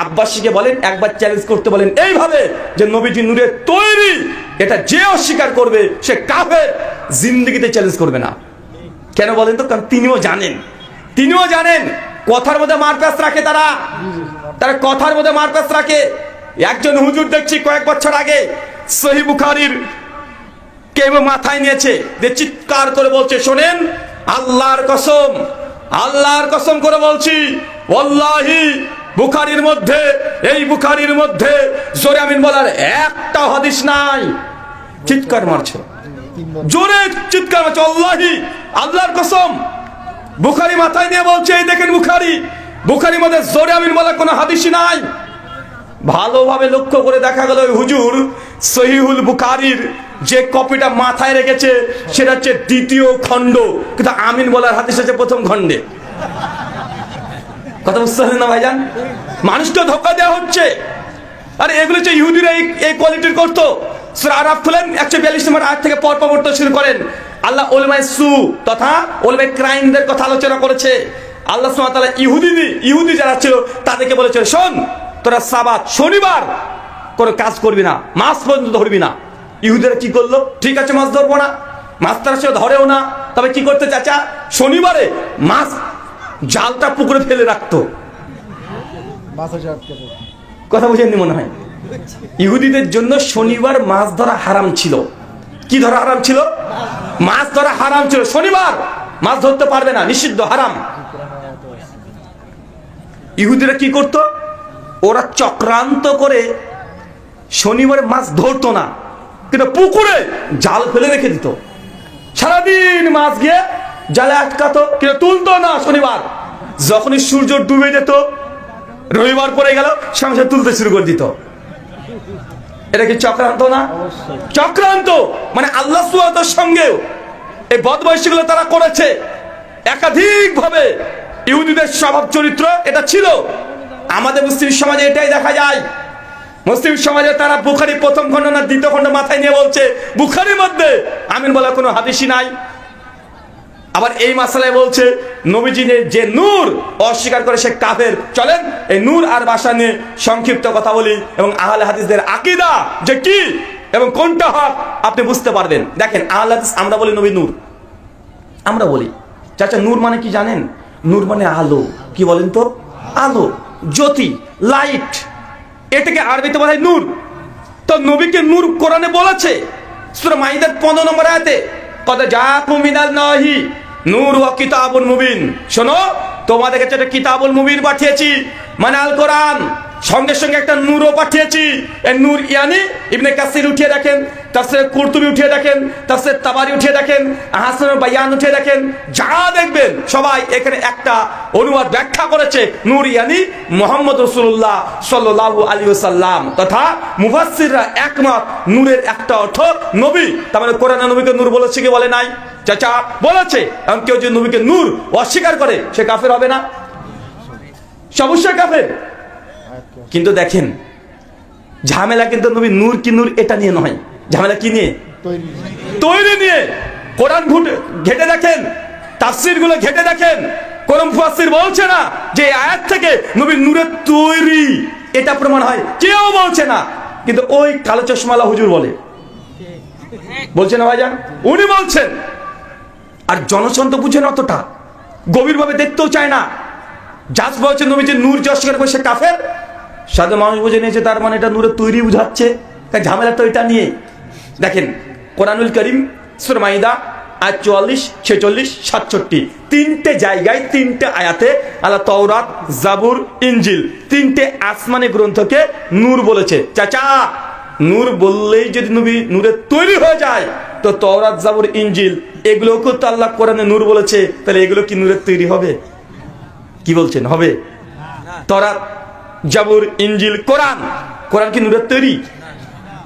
আব্বাসীকে বলেন, একবার চ্যালেঞ্জ করতে বলেন এইভাবে যে নবীজি নূরের তৈরি, এটা যে অস্বীকার করবে সে কাফের, জিন্দেগিতে চ্যালেঞ্জ করবে না। কেন বলেন তো? কারণ তিনিও জানেন কথার মধ্যে মারপ্যাচ রাখে, তারা কথার মধ্যে মারপ্যাচ রাখে। একজন হুজুর দেখছি কয়েক বছর আগে সহিহ বুখারীর কেউ মাথায় নিয়েছে, যে চিৎকার করে বলছে, শোনেন আল্লাহর কসম করে বলছি, ওয়াল্লাহি বুখারীর মধ্যে, এই বুখারীর মধ্যে জোরে আমিন বলার একটা হাদিস নাই। চিৎকার মারছে, জোরে চিৎকার মারছে, আল্লাহি, আল্লাহর কসম। বুখারী মাথায় নিয়ে বলছে, এই দেখেন বুখারীর মধ্যে জোরে আমিন বলার কোনো হাদিসই নাই। ভালোভাবে লক্ষ্য করে দেখা গেল হুজুর সহিহুল বুখারীর যে কপিটা মাথায় রেখেছে সেটা হচ্ছে দ্বিতীয় খণ্ড, কিন্তু আমিন বলার হাদিস আছে প্রথম খণ্ডে। কথা বুঝতে পারছেন না ভাইজান? মানুষকে ধোঁকা দেওয়া হচ্ছে। আরে এগুলো হচ্ছে ইহুদিরা এই কোয়ালিটির করতো। সূরা আরাফ খুলেন 142 নম্বর আয়াত থেকে পড়তে শুরু করেন। আল্লাহ উলামায়ে সু তথা উলামায়ে ক্রাইমদের কথা আলোচনা করেছে। আল্লাহ সুবহানাহু ওয়া তাআলা ইহুদি যারা ছিল তাদেরকে বলেছে, শোন তোরা সাবাত শনিবার কোনো কাজ করবি না, মাছ পর্যন্ত ধরবি না। ইহুদিরা কি করলো? ঠিক আছে মাছ ধরবো না, মাছ তারা সে ধরেও না, তবে কি করতে চাচা? শনিবারে মাছ জালটা পুকুরে ফেলে রাখতো। কথা বুঝেননি মনে হয়? ইহুদিদের জন্য শনিবার মাছ ধরা হারাম ছিল। কি ধরা হারাম ছিল? মাছ ধরা হারাম ছিল। শনিবার মাছ ধরতে পারবে না, নিষিদ্ধ, হারাম। ইহুদিরা কি করত? ওরা চক্রান্ত করে শনিবারে মাছ ধরতো না, কিন্তু পুকুরে জাল ফেলে রেখে দিত। সারাদিন মাছ গিয়ে জালে আটকাতো, কিন্তু তুলতো না শনিবার। যখনই সূর্য ডুবে যেত, রবিবার পড়ে গেল, সঙ্গে তুলতে শুরু করে দিত। এটা কি চক্রান্ত না? চক্রান্ত। মানে আল্লাহ সুবহানাহু ওয়া তাআলার সঙ্গেও এই বদমাইশিগুলো তারা করেছে একাধিক ভাবে। ইহুদিদের স্বভাব চরিত্র এটা ছিল। আমাদের মুসলিম সমাজে এটাই দেখা যায়। মুসলিম সমাজে তারা বুখারী প্রথম খণ্ড না দ্বিতীয় খণ্ড মাথায় নিয়ে বলছে বুখারীর মধ্যে আমিন বলা কোনো হাদিসই নাই। আবার এই মাসালায় বলছে নবীজির যে নূর অস্বীকার করে সে কাফের। চলেন এই নূর আর ভাষা নিয়ে সংক্ষিপ্ত কথা বলি এবং আহলে হাদিসদের আকীদা যে কি এবং কোনটা হক আপনি বুঝতে পারবেন। দেখেন আহলে হাদিস আমরা বলি নবী নূর, আমরা বলি চাচা নূর মানে কি জানেন? নূর মানে আলো। কি বলেন তো? আলো, জ্যোতি, লাইট, এটাকে আরবিতে বলা হয় নূর। তো নবীকে নূর কোরআনে বলেছে সূরা মাইদার 15 নম্বর আয়াতে, কদ জাআকুম মিনাল্লাহি নূর ওয়া কিতাবুন মুবিন। শোনো তোমাদের কাছে একটা কিতাবুল মুবিন পাঠিয়েছি, মানে আল কোরআন, সঙ্গে সঙ্গে একটা নূরও পাঠিয়েছি। এই নূর ইয়ানি ইবনে কাসির উঠিয়ে দেখেন, তাফসীর কুরতুবী উঠিয়ে দেখেন, তাফসীর তাবারি উঠিয়ে দেখেন, আহসানুল বায়ান উঠিয়ে দেখেন, যা দেখবেন সবাই এখানে একটা অনুবাদ ব্যাখ্যা করেছে নূর ইয়ানি মুহাম্মদ রাসূলুল্লাহ সাল্লাল্লাহু আলাইহি ওয়াসাল্লাম তথা মুফাসসিররা একমত নূরের একটা অর্থ নবী। তার মানে কোরআনে নবীকে নূর বলেছে কি বলে নাই? চাচা বলেছে। এবং কেউ যদি নবীকে নূর অস্বীকার করে সে কাফের হবে না? অবশ্যই কাফের। কিন্তু দেখেন ঝামেলা কিন্তু নবী নূর কি নূর এটা নিয়ে নয়, ঝামেলা কি নিয়ে? তৈরি নিয়ে। কোরআন ঘেটে দেখেন, তাফসীর গুলো ঘেটে দেখেন, কোন মুফাসসির বলছে না যে এই আয়াত থেকে নবী নূরের তৈরি, এটা প্রমাণ হয়, কেউ বলছে না। কিন্তু ওই কালো চশমালা হুজুর বলছে না ভাইজান, উনি বলছেন। আর জনসন তো বুঝেন অতটা, গভীরভাবে দেখতেও চায় না। জাজ বলছে নবী যে নূর অস্বীকার করে সে কাফের, সাধারণ মানুষ বুঝে নিয়েছে তার মানে এটা নূরের তৈরি বুঝাচ্ছে। তাই ঝামেলা তো এটা নিয়ে। দেখেন কোরআনুল কারীম সূরা মাইদা আয়াত 44, 46, 67 তিনটে জায়গায় তিনটে আয়াতে আল্লাহ তাওরাত, জাবুর, ইনজিল তিনটে আসমানি গ্রন্থকে নূর বলেছে। চাচা নূর বললেই যদি নবী নূরের তৈরি হয়ে যায় তো তাওরাত, জাবুর, ইনজিল এগুলোকে তো আল্লাহ কোরআনে নূর বলেছে, তাহলে এগুলো কি নূরের তৈরি হবে? কি বলছেন হবে? তাওরাত, জাবুর, ইনজিল, কোরআন কি নূরের তৈরি?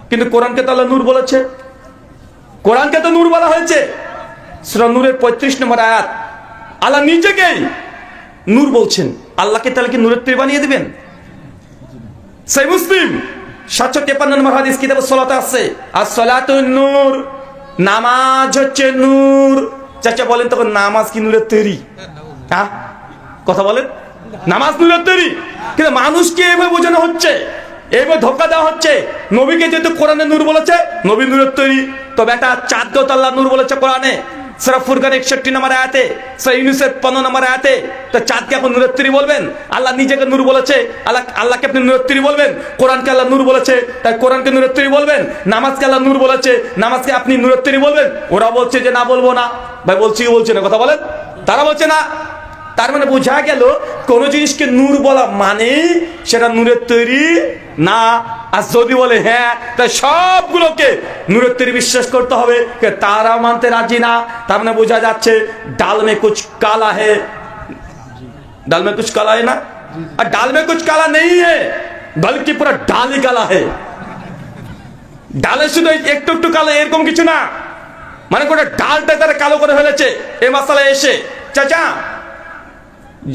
কিন্তু কোরআনকে তো আল্লাহ নূর বলেছে, কোরআনকে তো নূর বলা হয়েছে। সূরা নূরের 35 নম্বর আয়াত আল্লাহ নিজেকেই নূর বলছেন। আল্লাহকে তাহলে কি নূরের তৈরি বানিয়ে দিবেন? সহিহ মুসলিম 753 নম্বর হাদিস কিতাবুস সালাতে আছে, as-সালাতুন নূর, নামাজ হচ্ছে নূর। চাচা বলেন তখন নামাজ কি নূরের তৈরি? হ্যাঁ কথা বলেন, নামাজ নূরের তৈরি, কিন্তু মানুষকে এভাবে বোঝানো হচ্ছে, এইভাবে ধোকা দেওয়া হচ্ছে। নবীকে যেহেতু কোরআনে নূর বলেছে, নবী নূরের তৈরি, তবে একটা চাঁদকেও তো আল্লাহ নূর বলেছে কোরআনে, সূরা ফুরকান 61 নম্বর আয়াতে, সূরা ইউনূসের 15 নম্বর আয়াতে। তো চাঁদকে এখন নূরের তৈরি বলবেন? আল্লাহ নিজেকে নূর বলেছে, আল্লাহকে আপনি নূরের তৈরি বলবেন? কোরআনকে আল্লাহ নূর বলেছে, তাই কোরআনকে নূরের তৈরি বলবেন? নামাজকে আল্লাহ নূর বলেছে, নামাজকে আপনি নূরের তৈরি বলবেন? ওরা বলছে যে না, বলবো না। ভাই বলছি কি বলছে না, কথা বলেন। তারা বলছে না। তার মানে বোঝা গেল কোন জিনিসকে নূর বলা মানে সেটা নূরের তৈরি না। আর যদি বলে হ্যাঁ, তাই সবগুলোকে নূরের তৈরি বিশ্বাস করতে হবে, তারা মানতে রাজি না। তার মানে বোঝা যাচ্ছে ডাল মে কুছ কালা হে, ডাল মে কুছ কালা হে না, আর ডাল মে কুছ কালা নেই হে, বলকি পুরো ডালই কালা হে। ডালে শুধু একটু একটু কালো এরকম কিছু না, মানে গোটা ডালটা তারা কালো করে ফেলেছে এই মশালায় এসে। চাচা,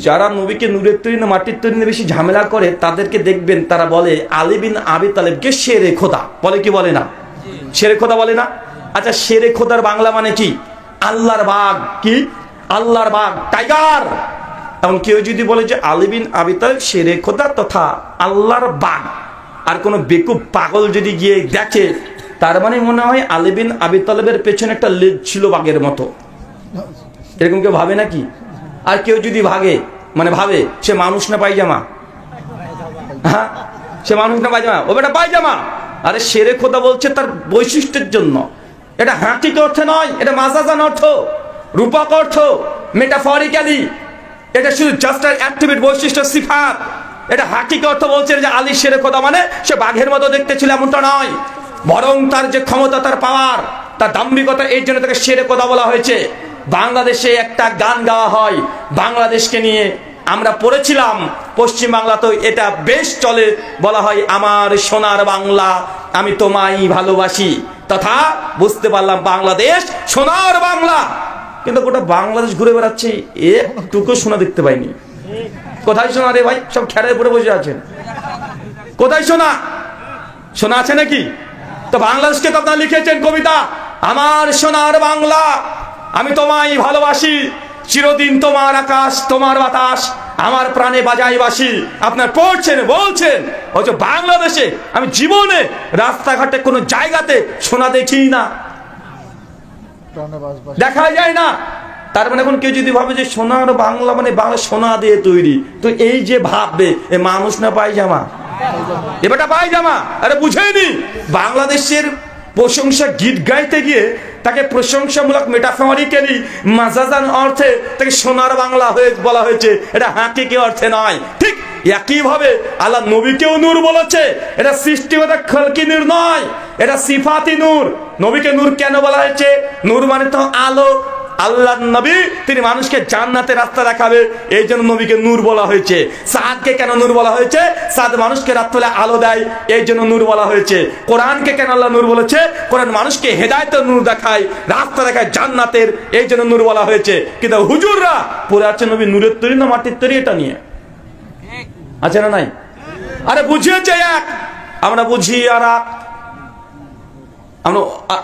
যারা নবীকে নূরের তৈরি না মাটির তৈরি নিয়ে বেশি ঝামেলা করে, তাদেরকে দেখবেন তারা বলে আলী বিন আবি তালেবকে শেরে খোদা বলে, কি বলে না? শেরে খোদা বলে না? আচ্ছা, শেরে খোদার বাংলা মানে কি? আল্লাহর বাঘ। কি? আল্লাহর বাঘ, টাইগার। এখন কেউ যদি বলে যে আলী বিন আবি তালেব শেরে খোদা তথা আল্লাহর বাঘ, আর কোন বেকুব পাগল যদি গিয়ে দেখে, তার মানে মনে হয় আলী বিন আবি তালেবের পেছনে একটা লেজ ছিল বাঘের মতো। এরকম কেউ ভাবে নাকি? আর কেউ যদি ভাবে সে মানুষ না পায়জামা? হ্যাঁ, সে মানুষ না পায়জামা, ও বেটা পায়জামা। আরে শেরে খোদা বলছে তার বৈশিষ্ট্যের জন্য, এটা হাঁটিক অর্থে নয়, এটা মাজাজান অর্থ, রূপক অর্থ, মেটাফরিক্যালি। এটা শুধু জাস্ট অ্যাট্রিবিউট, বৈশিষ্ট্য, সিফাত। এটা হাঁটিক অর্থ বলছে যে আলী শেরে খোদা মানে সে বাঘের মতো দেখতে ছিল, এমনটা নয়। বরং তার যে ক্ষমতা, তার পাওয়ার, তার দাম্ভিকতা, এই জন্য তাকে শেরে খোদা বলা হয়েছে। বাংলাদেশে একটা গান গাওয়া হয় বাংলাদেশকে নিয়ে, আমরা পড়েছিলাম পশ্চিম বাংলা তো এটা বেশ চলে, বলা হয় আমার সোনার বাংলা আমি তোমায় ভালোবাসি, তথা বুঝতে পারলাম বাংলাদেশ সোনার বাংলা। কিন্তু গোটা বাংলাদেশ ঘুরে বেড়াচ্ছে, একটুকু সোনা দেখতে পাইনি। কোথায় সোনা রে ভাই? সব খেরের উপরে বসে আছেন। কোথায় সোনা? সোনা আছে নাকি? তো বাংলাদেশকে তো আপনারা লিখেছেন কবিতা, আমার সোনার বাংলা আমি তোমায় ভালোবাসি, চিরদিন তোমার আকাশ তোমার বাতাস আমার প্রাণে বাজাই বাসি। আপনার পড়ছেন, বলছেন, অথচ বাংলাদেশে আমি জীবনে রাস্তাঘাটে কোনো জায়গাতে সোনা দেখি না, দেখা যায় না। তার মানে এখন কেউ যদি ভাবে যে সোনার বাংলা মানে বাংলা সোনা দিয়ে তৈরি, তো এই যে ভাববে এ মানুষ না পায়জামা, এবারটা পায়জামা। আরে বুঝেনি, বাংলাদেশের প্রশংসা গীত গাইতে গিয়ে তাকে প্রশংসামূলক মেটাফরিক্যালি মাজাজান অর্থে তাকে সোনার বাংলা হয়ে বলা হয়েছে, এটা হাকিকি অর্থে নয়। ঠিক একইভাবে আল্লাহ নবীকেও নূর বলেছে, এটা সৃষ্টিগত খালকি নূর নয়, এটা সিফাতি নূর। নবীকে নূর কেন বলা হয়েছে? নূর মানে তো আলো। আল্লাহ নবী তিনি মানুষকে জান্নাতের রাস্তা দেখাবে, এই জন্য নবীকে নূর বলা হয়েছে। সাদকে কেন নূর বলা হয়েছে? সাদ মানুষকে রাত্রে আলো দেয়, এই জন্য নূর বলা হয়েছে। কোরআনকে কেন আল্লাহ নূর বলেছে? কোরআন মানুষকে হেদায়েতের নূর দেখায়, রাস্তা দেখায় জান্নাতের, এই জন্য নূর বলা হয়েছে। কিন্তু হুজুররা পড়ে আছে নবী নূরের তৈরি না মাটির তৈরি, এটা নিয়ে আছে না নাই? আরে বুঝিয়েছে এক, আমরা বুঝি আর আমরা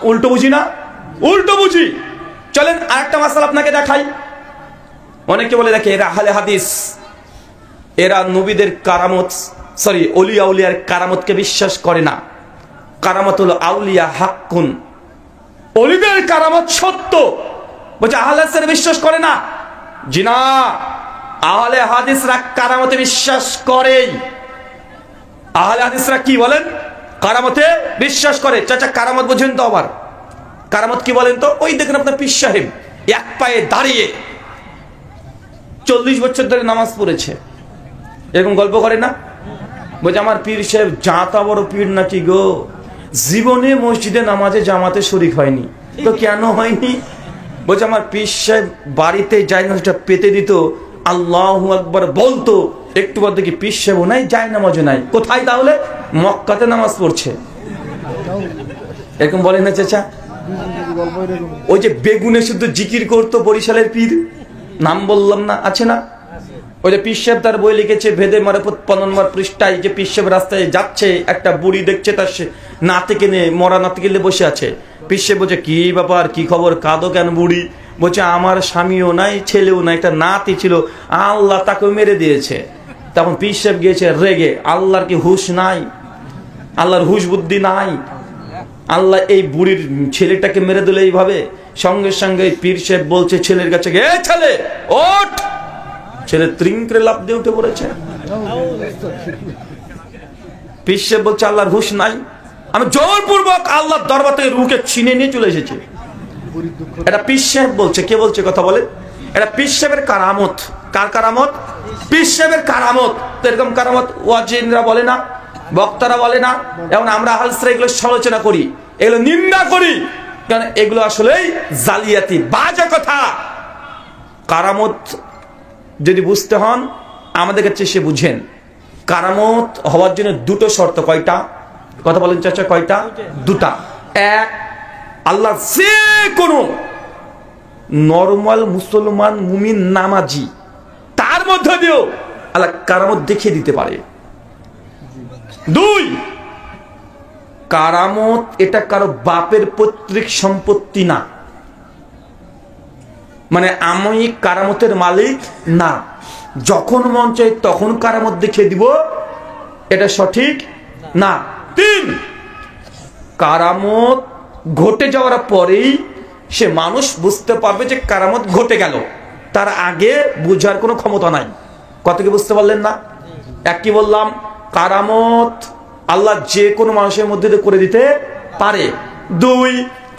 উল্টো বুঝি না, উল্টো বুঝি। চলেন আরেকটা মাসালা আপনাকে দেখাই। অনেকে বলে দেখে এরা আহলে হাদিস, এরা নবীদের কারামত, সরি ওলিয়া উলিয়ার কারামতকে বিশ্বাস করে না। কারামতুল আউলিয়া হাক্কুন, ওলিদের কারামত সত্য, বলছে আহলে হাদিসরা বিশ্বাস করে না। জি না, আহলে হাদিসরা কারামতে বিশ্বাস করে। আহলে হাদিসরা কি বলেন? কারামতে বিশ্বাস করে। চাচা কারামত বুঝেন তো? আবার কারামত কি বলেন তো? ওই দেখেন আপনার পীর সাহেব এক পায়ে দাঁড়িয়ে 40 বছর ধরে নামাজ পড়েছে, এরকম গল্প করে না? বলছে আমার পীর সাহেব জাতা বড় পীর নাকি গো, জীবনে মসজিদে নামাজে জামাতে শরীক হয়নি। তো কেন হয়নি? বলছে আমার পীর সাহেব বাড়িতে যায় না পেতে দিত, আল্লাহু আকবার বলতো, একটু পর দেখি পীর সাহেবও নাই, যায় নামাজও নাই। কোথায় তাহলে? মক্কাতে নামাজ পড়ছে। এরকম বলে না চাচা? ওই যে বেগুনে শুদ্ধ জিকির করতো বরিশালের পীর, নাম বললাম না, আছে না? ওই যে পীর সাহেব তার বই লিখেছে ভেদে মারফত 15 নম্বর পৃষ্ঠায়, যে পীর সাহেব রাস্তায় যাচ্ছে, একটা বুড়ি দেখছে তার নাতিকে নিয়ে, মরা নাতিকে নিয়ে বসে আছে। পীর সাহেব বলছে কি ব্যাপার, কি খবর, কাঁদো কেন বুড়ি? বলছে আমার স্বামীও নাই, ছেলেও নাই, একটা নাতি ছিল, আল্লাহ তাকে মেরে দিয়েছে। তখন পীর সাহেব গিয়েছে রেগে, আল্লাহর কি হুঁশ নাই? আল্লাহর হুঁশ বুদ্ধি নাই? আল্লাহ এই বুড়ির ছেলেটাকে মেরে দিলে এইভাবে? সঙ্গে সঙ্গে পীর সাহেব বলছে ছেলের কাছে, এ ছেলে ওঠ। ছেলে ত্রিং করে লাফ দিয়ে উঠে পড়েছে। পীর সাহেব বলছে আল্লাহর হুঁশ নাই? আমি জোরপূর্বক আল্লাহর দরবার থেকে রুহকে ছিনিয়ে নিয়ে চলে এসেছি। এটা পীর সাহেব বলছে। কে বলছে কথা বলে? এটা পীর সাহেবের কারামত। কার কারামত? পীর সাহেবের কারামত। তো এরকম কারামত ওয়াজিনরা বলে না, বক্তারা বলে না, এবং আমরা আহলসরা এগুলো সমালোচনা করি, এগুলো নিন্দা করি, কারণ এগুলো আসলেই জালিয়াতি, বাজে কথা। কারামত যদি বুঝতে হন আমাদের কাছে সে বুঝেন। কারামত হওয়ার জন্য দুটো শর্ত। কয়টা? কথা বলেন চাচা, কয়টা? দুটা। এক, আল্লাহ যে কোনো নরমাল মুসলমান মুমিন নামাজি তার মধ্যে দিয়েও আল্লাহ কারামত দেখিয়ে দিতে পারে। দুই, কারামত এটা কারো বাপের পৈতৃক সম্পত্তি না, মানে আমি কারামতের মালিক না, যখন মন চাই তখন কারামত দেখিয়ে দিব, এটা সঠিক না। তিন, কারামত ঘটে যাওয়ার পরেই সে মানুষ বুঝতে পারবে যে কারামত ঘটে গেল, তার আগে বুঝার কোনো ক্ষমতা নাই। কত কি বুঝতে পারলেন না? এক কি বললাম? কারামত আল্লাহ যে কোনো মানুষের মধ্যে দিয়ে করে দিতে পারে। দুই,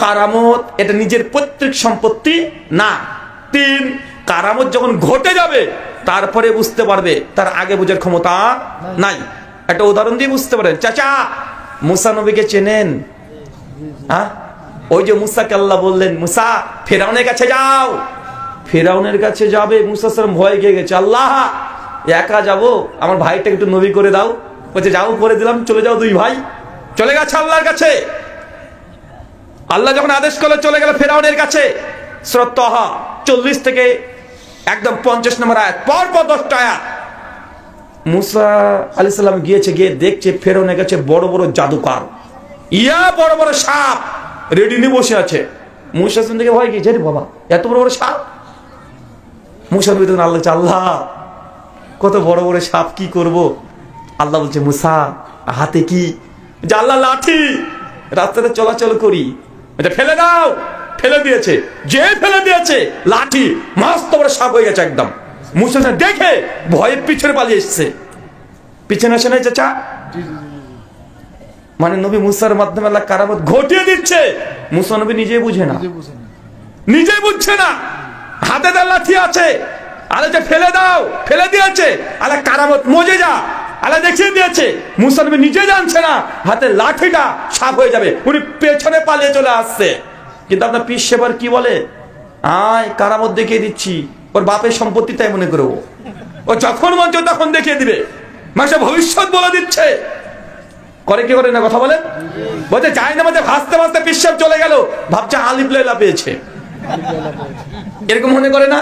কারামত এটা নিজের পৈতৃক সম্পত্তি না। তিন, কারামত যখন ঘটে যাবে তারপরে বুঝতে পারবে, তার আগে বোঝার ক্ষমতা নাই। একটা উদাহরণ দিয়ে বুঝতে পারেন। চাচা, মুসা নবীকে চেনেন? হ্যাঁ, ওই যে মুসাকে আল্লাহ বললেন, মুসা ফেরাউনের কাছে যাও। ফেরাউনের কাছে যাবে, মুসা সালাম ভয় খেয়ে গেছে, আল্লাহ একা যাব, আমার ভাইটাকে একটু নবী করে দাও। বলছে যাও, করে দিলাম, চলে যাও। দুই ভাই চলে গেছে আল্লাহর কাছে। আল্লাহ যখন আদেশ করলো চলে গেল ফেরাউনের কাছে। সূরা তাহা 40 থেকে একদম 50 নম্বর আয়াত, পর পর 10টা আয়াত। মুসা আলাইহিস সালাম গিয়েছে, গিয়ে দেখছে ফেরাউনের কাছে বড় বড় জাদুকর, বড় বড় সাপ রেডি নিয়ে বসে আছে। মুসা থেকে ভয় গিয়েছে, রে বাবা এত বড় বড় সাপ। মুসা নবী তখন আল্লাহ, আল্লাহ কত বড় বড় সাপ, কি করব? আল্লাহ বলছে, মুসা হাতে কি? যে আল্লাহ লাঠি, রাস্তাতে চলাচল করি, এটা ফেলে দাও। ফেলে দিয়েছে, যে ফেলে দিয়েছে লাঠি মস্ত বড় সাপ হয়ে গেছে একদম। মুসা দেখে ভয়ে পিছনে পালিয়ে এসছে। পিছনে আসে নাই চাচা? মানে নবী মুসার মাধ্যমে আল্লাহ কারামত ঘটিয়ে দিচ্ছে। মুসা নবী নিজেই বুঝে না, নিজেই বুঝছে না। হাতে তার লাঠি আছে, আল্লাহ যে ফেলে দাও, ফেলে দিয়েছে। আল্লাহ কারামত মজে যা, আল্লাহ দেখিয়ে দিয়েছে। মুসা নবী নিজে জানছে না হাতে লাঠিটা সাপ হয়ে যাবে, উনি পেছনে পালিয়ে চলে আসছে। কিন্তু আপনার পীর সেবার কি বলে, আয় কারামত দেখিয়ে দিচ্ছি, ওর বাপের সম্পত্তি তাই মনে করবো, ও যখন মন চায় তখন দেখিয়ে দিবে, মাসে ভবিষ্যৎ বলে দিচ্ছে। করে কি করে না কথা বলে? বলছে যাই না, মাঝে ভাসতে ভাসতে পীর সাহেব চলে গেল, ভাবছে আলিফ লাইলা পেয়েছে, এরকম মনে করে না?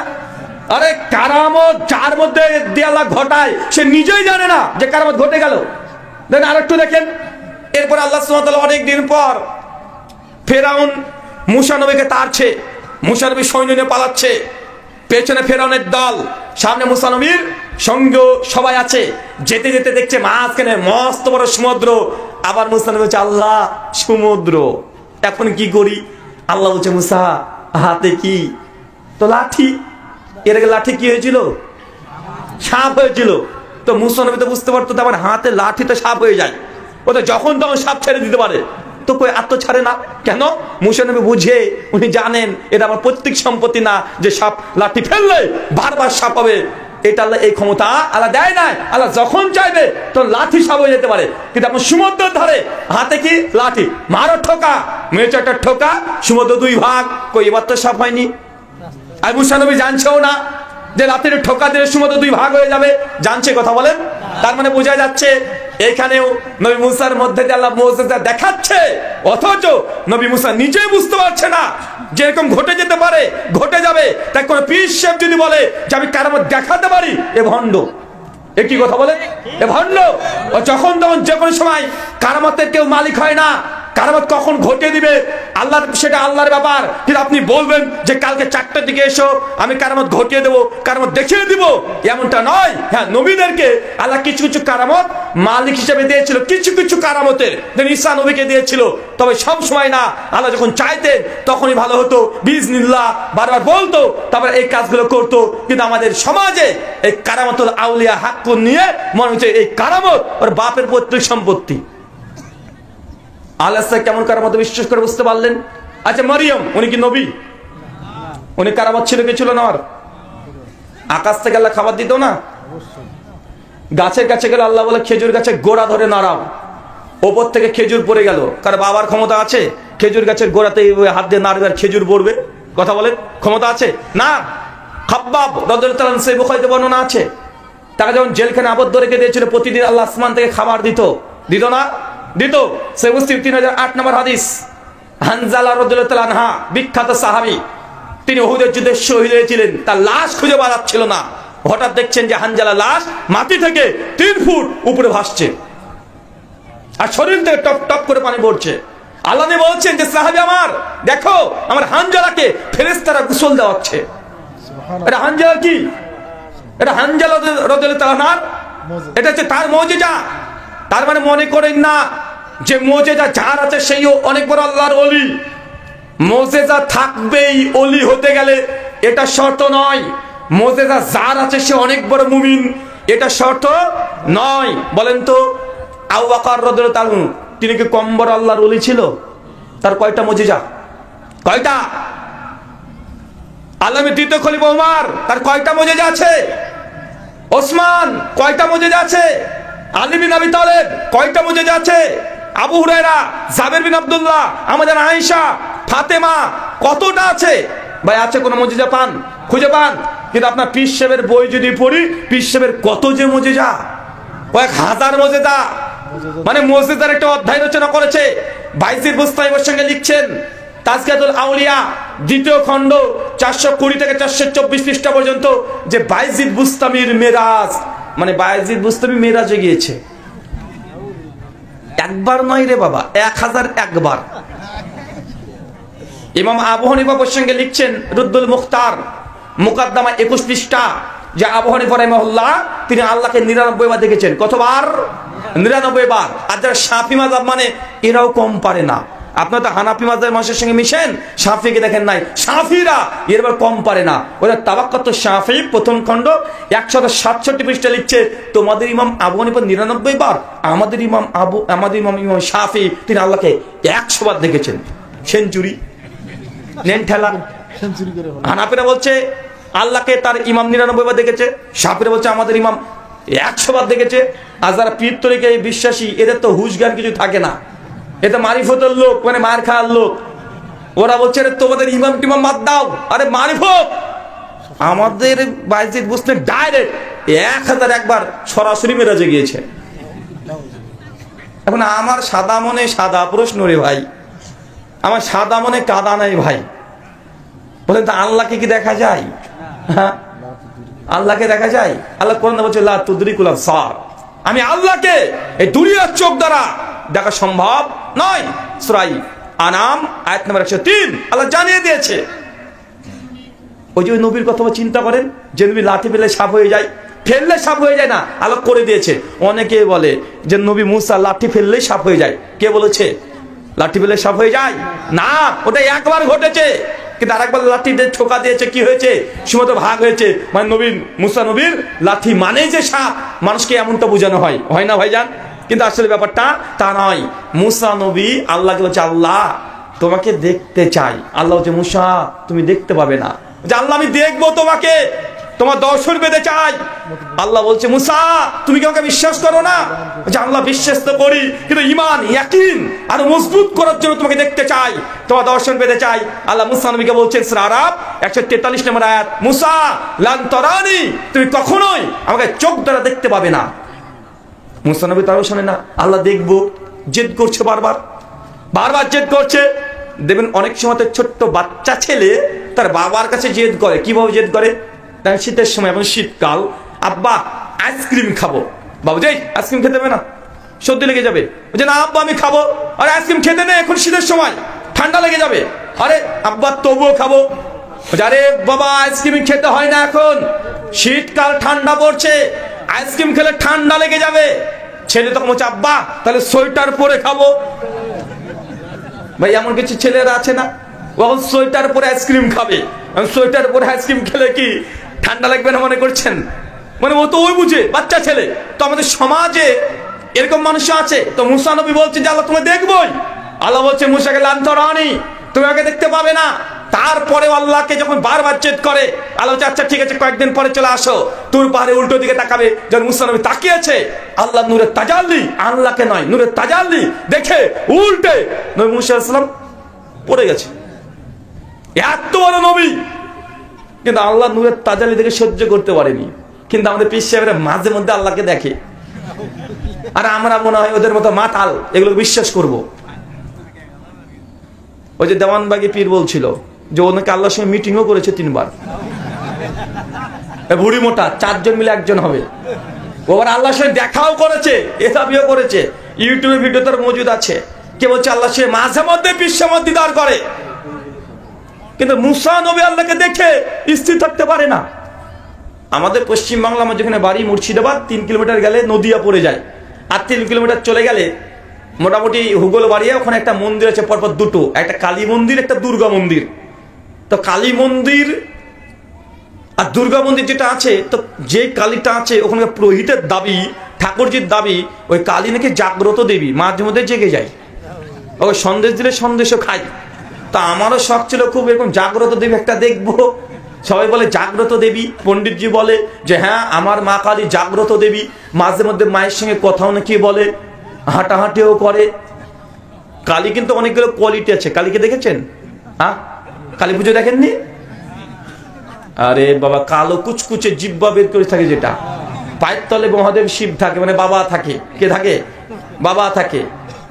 আরে কারামত যার মধ্যে দিয়ে আল্লাহ ঘটায় সে নিজেই জানে না যে কারামত ঘটে গেল। দেন আরেকটু দেখেন, এরপর আল্লাহ সুবহানাহু ওয়া তাআলা অনেকদিন পর ফেরাউন মুসা নবীকে তাড়ছে, মুসা নবী সৈন্য নিয়ে পালাচ্ছে, পেছনে ফেরাউনের দল, সামনে মুসা নবীর সঙ্গে সবাই আছে। যেতে যেতে দেখছে মাঝখানে মস্ত বড় সমুদ্র। আবার মুসা নবী বলছে, আল্লাহ সমুদ্র, এখন কি করি? আল্লাহ বলছে, মুসা হাতে কি? তো লাঠি। এর আগে লাঠি কি হয়েছিল? সাপ হয়েছিল। তো মুসা নবী তো বুঝতে পারতো আমার হাতে লাঠি তো সাপ হয়ে যায়, ও তো যখন তখন সাপ ছেড়ে দিতে পারে, তো কই আত্ম ছাড়ে না কেন? মুসা নবী বুঝে, উনি জানেন এটা আমার পৈতৃক সম্পত্তি না যে সাপ লাঠি ফেললে বারবার সাপ হবে। এটা আল্লাহ এই ক্ষমতা আল্লাহ দেয় নাই। আল্লাহ যখন চাইবে তো লাঠি সাপ হয়ে যেতে পারে। কিন্তু এখন সমুদ্রের ধারে হাতে কি? লাঠি, মারো ঠোকা, মেয়েছে একটা ঠোকা, সমুদ্র দুই ভাগ, কই এবার তো সাপ হয়নি। আর মুসা নবী জানছেও না যে লাঠির ঠোকা দিলে সমুদ্র দুই ভাগ হয়ে যাবে, জানছে কথা বলেন? তার মানে বোঝা যাচ্ছে এখানেও নবী মুসার মধ্যে দিয়ে আল্লাহ মুজিজা দেখাচ্ছে, অথচ নবী মুসা নিজেই বুঝতে পারছে না যে এরকম ঘটে যেতে পারে, ঘটে যাবে। তাই কোন পীর সাহেব যদি বলে যে আমি কারামত দেখাতে পারি, এ ভণ্ড। এ কি কথা বলে? এ ভণ্ড। ও যখন তখন যে কোনো সময় কারামতের কেউ মালিক হয় না, কারামত কখন ঘটে দিবে আল্লাহ, সেটা আল্লাহর ব্যাপার। কিন্তু আপনি বলবেন যে কালকে 4টার দিকে এসো, আমি কারামত ঘটিয়ে দেবো, কারামত দেখিয়ে দিব, এমনটা নয়। হ্যাঁ, নবীদেরকে আল্লাহ কিছু কিছু কারামত মালিক হিসেবে দিয়েছিল, কিছু কিছু কারামতের ঈসা নবীকে দিয়েছিল, তবে সব সময় না। আল্লাহ যখন চাইতেন তখনই ভালো হতো, বিজনিল্লাহ বারবার বলতো, তারপর এই কাজগুলো করতো। কিন্তু আমাদের সমাজে এই কারামতুল আউলিয়া হাক্কুন নিয়ে মনে হচ্ছে এই কারামত ওর বাপের পৈতৃক সম্পত্তি। আল্লাহ কেমন কারামত বিশ্বাস করে বুঝতে পারলেন? আচ্ছা, মারিয়াম উনি কি নবী? উনি কারামত ছিল কি ছিল না? আর আকাশ থেকে আল্লাহ খাবার দিত না? গাছের কাছে গেলে আল্লাহ বলে খেজুর গাছের গোড়া ধরে নাড়াও, ওপর থেকে খেজুর পড়ে গেল। কারণ বাবার ক্ষমতা আছে খেজুর গাছের গোড়াতে হাত দিয়ে নাড়বে আর খেজুর পড়বে? কথা বলেন, ক্ষমতা আছে না? খাব্বাব রাদিয়াল্লাহু আনহু সেই বুখারীতে বর্ণনা আছে, তাকে যখন জেলখানে আবদ্ধ রেখে দিয়েছিল, প্রতিদিন আল্লাহ আসমান থেকে খাবার দিত, দিত না? দিত। সে মুসলিম 3008 নম্বর হাদিস। হানজালা রাদিয়াল্লাহু আনহা বিখ্যাত সাহাবী, তিনি উহুদের যুদ্ধে শহীদ হয়েছিলেন, তার লাশ খুঁজে পাওয়া যাচ্ছিল না। হঠাৎ দেখছেন যে হানজালা লাশ মাটি থেকে 3 ফুট উপরে ভাসছে, আর শরীর থেকে টপ টপ করে পানি পড়ছে। আল্লাহ বলছেন যে সাহাবী আমার, দেখো আমার হানজালাকে ফেরেশতারা গোসল দেওয়াচ্ছে। এটা হানজালা কি? এটা হানজালা রাদিয়াল্লাহু আনহার, এটা হচ্ছে তার মুজিজা। তার মানে মনে করেন না যে মুজিজা যার আছে সেইও অনেক বড় আল্লাহর ওলি। মুজিজা থাকবেই ওলি হতে গেলে, এটা শর্ত নয়। মুজিজা যার আছে সে অনেক বড় মুমিন, এটা শর্ত নয়। বলেন তো, আবু বকর রাদিয়াল্লাহু আনহু তিনি কি কম বড় আল্লাহর ওলি ছিল? তার কয়টা মুজিজা? কয়টা? আল্লাহর দ্বিতীয় খলিফা ওমর, তার কয়টা মুজিজা আছে? ওসমান কয়টা মুজিজা আছে? আলী বিন আবি তালেব কয়টা মুজিজা আছে? আবু হুরায়রা, জাবের বিন আব্দুল্লাহ, আমাদের আয়েশা, ফাতেমা, কতটা আছে ভাই? আছে কোন মুজিজা পান? খুঁজে পান? কিন্তু আপনার পীর সাহেবের বই যদি পড়ি, পীর সাহেবের কত যে মুজিজা, কয়েক হাজার মুজিজা। মানে মুজিজার একটা অধ্যায় রচনা করেছে বাইজিদ বুস্তামির সঙ্গে, লিখছেন তাজকিয়াতুল আউলিয়া 2য় খণ্ড 420 থেকে 424 পৃষ্ঠা পর্যন্ত, যে বাইজিদ বুস্তামির মেরাজ, মানে বাইজিদ বুস্তামি মেরাজে গিয়েছে। একবার নয় রে বাবা, 1001 বার। ইমাম আবু হানিফা প্রসঙ্গে লিখছেন রুদ্দুল মুখতার মুকাদ্দামা 21 পৃষ্ঠা, যে আবু হানিফা রাহিমাহুল্লাহ তিনি আল্লাহকে 99 বার দেখেছেন। কতবার? 99 বার। আর যারা শাফি মাযহাব মানে এরাও কম পারে না। আপনারা তো হানাফি মাযহাবের মানুষের সঙ্গে মিশেন, শাফিকে দেখেন নাই। শাফিরা এরবার কম পারে না। ওরা তাবাক্কাতুশ শাফি 1ম খণ্ড 167 পৃষ্ঠা লিখছে, তোমাদের ইমাম আবু হানিফা 99 বার, আমাদের ইমাম ইমাম শাফি তিনি আল্লাহকে 100 বার দেখেছেন। সেঞ্চুরি নেন ঠেলা। হানাফিরা বলছে আল্লাহকে তার ইমাম 99 বার দেখেছে, শাফিরা বলছে আমাদের ইমাম 100 বার দেখেছে। আর যারা পীর তরিকায় বিশ্বাসী, এদের তো হুশ জ্ঞান কিছু থাকে না, এটা মারিফতের লোক, মানে মার খাওয়ার লোক। ওরা বলছে তোমাদের ইমাম টিমাম বাদ দাও, আরে মারিফত। আমাদের বাইজিদ বুঝতে ডাইরেক্ট 1001 বার সরাসরি মেরাজে গিয়েছে। এখন আমার সাদা মনে সাদা প্রশ্ন রে ভাই, আমার সাদা মনে কাদা নাই ভাই। বলেন তো আল্লাহকে কি দেখা যায়? হ্যাঁ, আল্লাহকে দেখা যায়? আল্লাহ কোরআনে বলছে লা তুদরিকুল আবসার, আমি আল্লাহকে এই দুনিয়ার চোখ দ্বারা দেখা সম্ভব নয়। সূরা আনাম আয়াত নম্বর 103 আল্লাহ জানিয়ে দিয়েছে। ওই যে নবীর কথা চিন্তা করেন, যে নবী লাঠি ফেলে সাপ হয়ে যায়, ফেললে সাপ হয়ে যায় না, আল্লাহ করে দিয়েছে। অনেকে বলে যে নবী মুসা লাঠি ফেললেই সাপ হয়ে যায়। কে বলেছে লাঠি ফেললে সাপ হয়ে যায়? না, ওটা একবার ঘটেছে, কিন্তু আরেকবার লাঠি দিয়ে ঠোকা দিয়েছে, কি হয়েছে? সীমান্ত ভাগ হয়েছে। মানে নবীর মুসা নবীর লাঠি মানে যে সাপ, মানুষকে এমনটা বোঝানো হয়, হয় না ভাইজান? কিন্তু আসলে ব্যাপারটা তা নয়। মুসা নবী আল্লাহকে বলছে আল্লাহ তোমাকে দেখতে চাই। আল্লাহ বলছে মুসা তুমি দেখতে পাবে না। যে আল্লাহ আমি দেখবো তোমাকে, তোমার দর্শন পেতে চাই। আল্লাহ বলছে মুসা তুমি কি আমাকে বিশ্বাস করো না? যে আল্লাহ বিশ্বাস তো করি, কিন্তু ঈমান ইয়াকিন আরো মজবুত করার জন্য তোমাকে দেখতে চাই, তোমার দর্শন পেতে চাই। আল্লাহ মুসা নবীকে বলছেন সূরা আরাফ 143 নম্বর আয়াত, মুসা লান তারানি, তুমি কখনোই আমাকে চোখ দ্বারা দেখতে পাবে না। মুসা নবী তাও শোনে না, আল্লাহ দেখবো, জেদ করছে, বারবার জেদ করছে। দেখবেন অনেক সময় ছোট্ট বাচ্চা ছেলে তার বাবার কাছে জেদ করে। কিভাবে জেদ করে? শীতের সময়, এবং শীতকাল, আব্বা আইসক্রিম খাবো, বাবু যাই আইসক্রিম খেতে হবে না, সর্দি লেগে যাবে। বলছে না আব্বা আমি খাবো। আরে আইসক্রিম খেতে নেই, এখন শীতের সময়, ঠান্ডা লেগে যাবে। আরে আব্বা তবুও খাবো। আরে বাবা আইসক্রিম খেতে হয় না, এখন শীতকাল, ঠান্ডা পড়ছে, আইসক্রিম খেলে ঠান্ডা লেগে যাবে। ছেলে তখন বলছে আব্বা তাহলে সোয়েটার পরে খাবো। ভাই এমন কিছু ছেলেরা আছে না, ও সোয়েটার পরে আইসক্রিম খাবে। সোয়েটার পরে আইসক্রিম খেলে কি ঠান্ডা লাগবে না মনে করছেন? মানে ও তো ওই বুঝে, বাচ্চা ছেলে। তো আমাদের সমাজে এরকম মানুষ আছে। তো মুসা নবী বলছে যে আল্লাহ তুমি দেখবোই। আল্লাহ বলছে মুসাকে লান্তরানি, তুমি আগে দেখতে পাবে না। তারপরে আল্লাহকে যখন বারবার চেক করে, আল্লাহ বলছে আচ্ছা ঠিক আছে কয়েকদিন পরে চলে আসো। তুর পাহাড়ে উল্টো দিকে তাকাবে। যখন মুসা নবী তাকিয়েছে, আল্লাহ নূরের তাজাল্লি, আল্লাহকে নয় নূরের তাজাল্লি দেখে উল্টে নবী মুসা আলাইহিস সালাম পড়ে গেছে। এত বড় নবী, কিন্তু আল্লাহ নূরের তাজাল্লি দেখে সহ্য করতে পারেনি। কিন্তু আমাদের পীর সাহেবরা মাঝে মধ্যে আল্লাহকে দেখে, আর আমরা মনে হয় ওদের মতো মাতাল, এগুলো বিশ্বাস করব। ওই যে দেওয়ানবাগী পীর বলছিল যে ওনাকে আল্লাহর সঙ্গে মিটিংও করেছে 3 বার। বুড়ি মোটা 4 জন মিলে একজন হবে। ওবার আল্লাহর সঙ্গে দেখাও করেছে, এসবিও করেছে। ইউটিউবে ভিডিও তার মজুদ আছে। কে বলছে আল্লাহর সঙ্গে মাঝে মধ্যে পীর সাহেব দিদার করে, কিন্তু মুসা নবী আল্লাহকে দেখে স্থির থাকতে পারে না। আমাদের পশ্চিম বাংলা, আমার যেখানে বাড়ি মুর্শিদাবাদ, 3 কিলোমিটার গেলে নদিয়া পড়ে যায়। আর 3 কিলোমিটার চলে গেলে মোটামুটি হুগল বাড়িয়ে ওখানে একটা মন্দির আছে, পরপর দুটো, একটা কালী মন্দির, একটা দুর্গা মন্দির। তো কালী মন্দির আর দুর্গা মন্দির যেটা আছে, তো যে কালীটা আছে ওখানে পুরোহিতের দাবি, ঠাকুরজির দাবি ওই কালী নাকি জাগ্রত দেবী, মাঝে মধ্যে জেগে যায়। ওই সন্দেশ দিলে সন্দেশও খাই। তা আমারও শখ ছিল খুব এরকম জাগ্রত দেবী একটা দেখবো। সবাই বলে জাগ্রত দেবী, পণ্ডিতজি বলে যে হ্যাঁ আমার মা কালী জাগ্রত দেবী। মাঝে মধ্যে মায়ের সঙ্গে কথাও নাকি বলে, হাঁটাহাঁটিও করে। কালী কিন্তু অনেকগুলো কোয়ালিটি আছে। কালীকে দেখেছেন? হ্যাঁ, কালী পুজো দেখেননি? আরে বাবা, কালো কুচকুচে জিব্বা বের করে থাকে, যেটা পায়ের তলে মহাদেব শিব থাকে, মানে বাবা থাকে। কে থাকে? বাবা থাকে।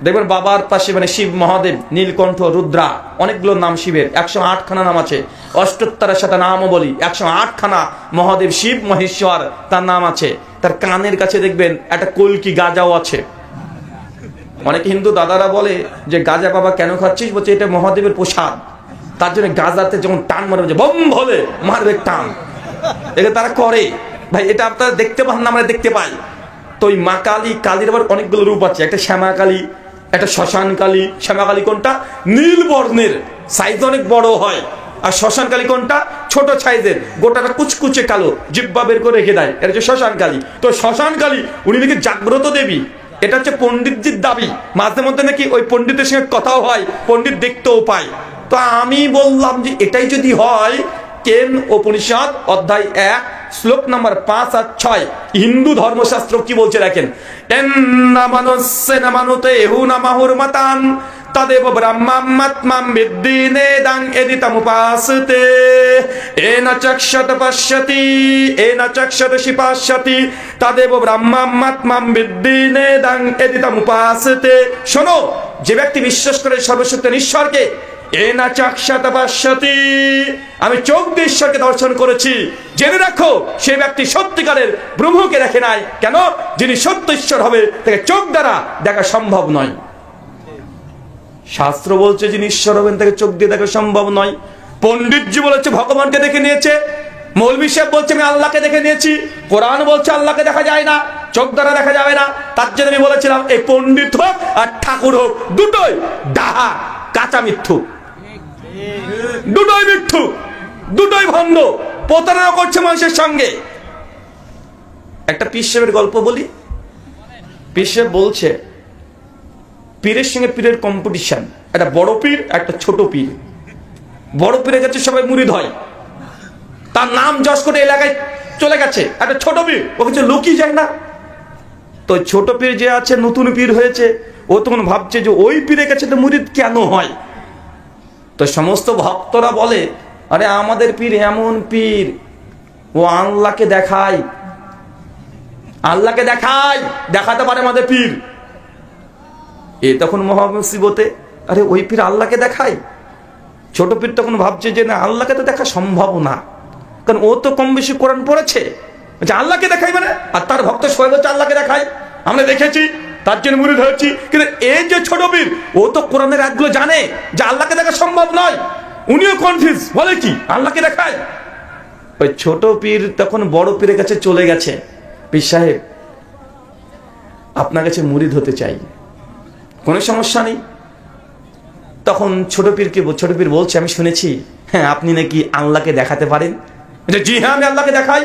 দেখবেন বাবার পাশে মানে শিব, মহাদেব, নীলকণ্ঠ, রুদ্রা, অনেকগুলো নাম শিবের। 108 খানা নাম আছে। 78 সাথে নামও বলি। 108 খানা মহাদেব শিব মহেশ্বর তার নাম আছে। তার কানের কাছে দেখবেন একটা কলকি গাজাও আছে। অনেক হিন্দু দাদারা বলে যে গাজা বাবা কেন খাচ্ছিস? বলছে এটা মহাদেবের প্রসাদ, তার জন্য গাজাতে যেমন টান মারবে, বম বলে মারবে টান, এটা তারা করে। ভাই এটা আপনারা দেখতে পান না, আমরা দেখতে পাই। তো ওই মা কালী, কালীর আবার অনেকগুলো রূপ আছে। একটা শ্যামা কালী, একটা শ্মশান কালী। শ্যামা কালী কোনটা? নীল বর্ণের, সাইজ অনেক বড় হয়। আর শ্মশান কালী কোনটা? ছোট সাইজের, গোটাটা কুচকুচে কালো, জিব্বা বের করে রেখে দেয়, এটা হচ্ছে শ্মশান কালী। তো শ্মশান কালী উনি নাকি জাগ্রত দেবী, এটা হচ্ছে পণ্ডিতজির দাবি। মাঝে মধ্যে নাকি ওই পণ্ডিতের সঙ্গে কথাও হয়, পণ্ডিত দেখতেও পায়। তো আমি বললাম যে এটাই যদি হয়, কেন উপনিষদ অধ্যায় 1 শ্লোক নম্বর 5 আর 6 হিন্দু ধর্মশাস্ত্র কি বলছে দেখেন। তদেব ব্রহ্মাত্মাম বিদ্ধি নেদাং এদিতমুপাসতে এন চক্ষত পশ্যতি এন চক্ষত শিপাস্যতি তদেব ব্রহ্মাত্মাম বিদ্ধি নেদাং এদিতমুপাসতে। শোনো, যে ব্যক্তি বিশ্বাস করে সর্বশক্তি ঈশ্বরকে, এনা চক্ষত পশ্যতি, আমি চোখ দিয়ে ঈশ্বরকে দর্শন করেছি, জেনে রাখো সে ব্যক্তি সত্যিকারের ব্রহ্মকে দেখে নাই। কেন? যিনি সত্য ঈশ্বর হবে তাকে চোখ দ্বারা দেখা সম্ভব নয়। শাস্ত্র বলছে যিনি ঈশ্বর হবেন তাকে চোখ দিয়ে দেখা সম্ভব নয়। পণ্ডিতজি বলেছে ভগবানকে দেখে নিয়েছে। মৌলভী সাহেব বলছে আমি আল্লাহকে দেখে নিয়েছি। কোরআন বলছে আল্লাহকে দেখা যায় না, চোখ দ্বারা দেখা যাবে না। তার জন্য আমি বলেছিলাম এই পণ্ডিত হোক আর ঠাকুর হোক, দুটোই ডাহা, কাঁচা মিথ্যু, দুটোই মিথ্যু, দুটোই ভণ্ড, প্রতারণা করছে মানুষের সঙ্গে। একটা পীর সাহেবের গল্প বলি। পীর সাহেব বলছে পীরের সঙ্গে পীরের কম্পিটিশন, একটা বড় পীর একটা ছোট পীর। বড় পীরের কাছে সবাই মুরিদ হয়, তার নাম যশ করে এলাকায় চলে গেছে। একটা ছোট পীর, ও কিছু লোকই যায় না। তো ছোট পীর যে আছে, নতুন পীর হয়েছে, ও তখন ভাবছে যে ওই পীরের কাছে তো মুরিদ কেন হয়। তো সমস্ত ভক্তরা বলে আরে আমাদের পীর এমন পীর, ও আল্লাহকে দেখায়, আল্লাহকে দেখায়, দেখাতে পারে আমাদের পীর। এ তখন মহামুসিবতে, আরে ওই পীর আল্লাহকে দেখায়। ছোট পীর তখন ভাবছে যে না, আল্লাহকে তো দেখা সম্ভব না, কারণ ও তো কম বেশি কোরআন পড়েছে। আল্লাহকে দেখাই মানে, আর তার ভক্ত সবাই বলছে আল্লাহকে দেখায়, আমরা দেখেছি তার জন্য মুরিদ হয়েছি। কিন্তু এই যে ছোট পীর, ও তো কোরআনের আয়াতগুলো জানে যে আল্লাহকে দেখা সম্ভব নয়, উনিও কনফিউজ, বলে কি আল্লাহকে দেখায়। ওই ছোট পীর তখন বড় পীরের কাছে চলে গেছে, পীর সাহেব আপনার কাছে মুরিদ হতে চাই, কোনো সমস্যা নেই। তখন ছোট পীর বলছে, আমি শুনেছি হ্যাঁ আপনি নাকি আল্লাহকে দেখাতে পারেন। জি হ্যাঁ আমি আল্লাহকে দেখাই।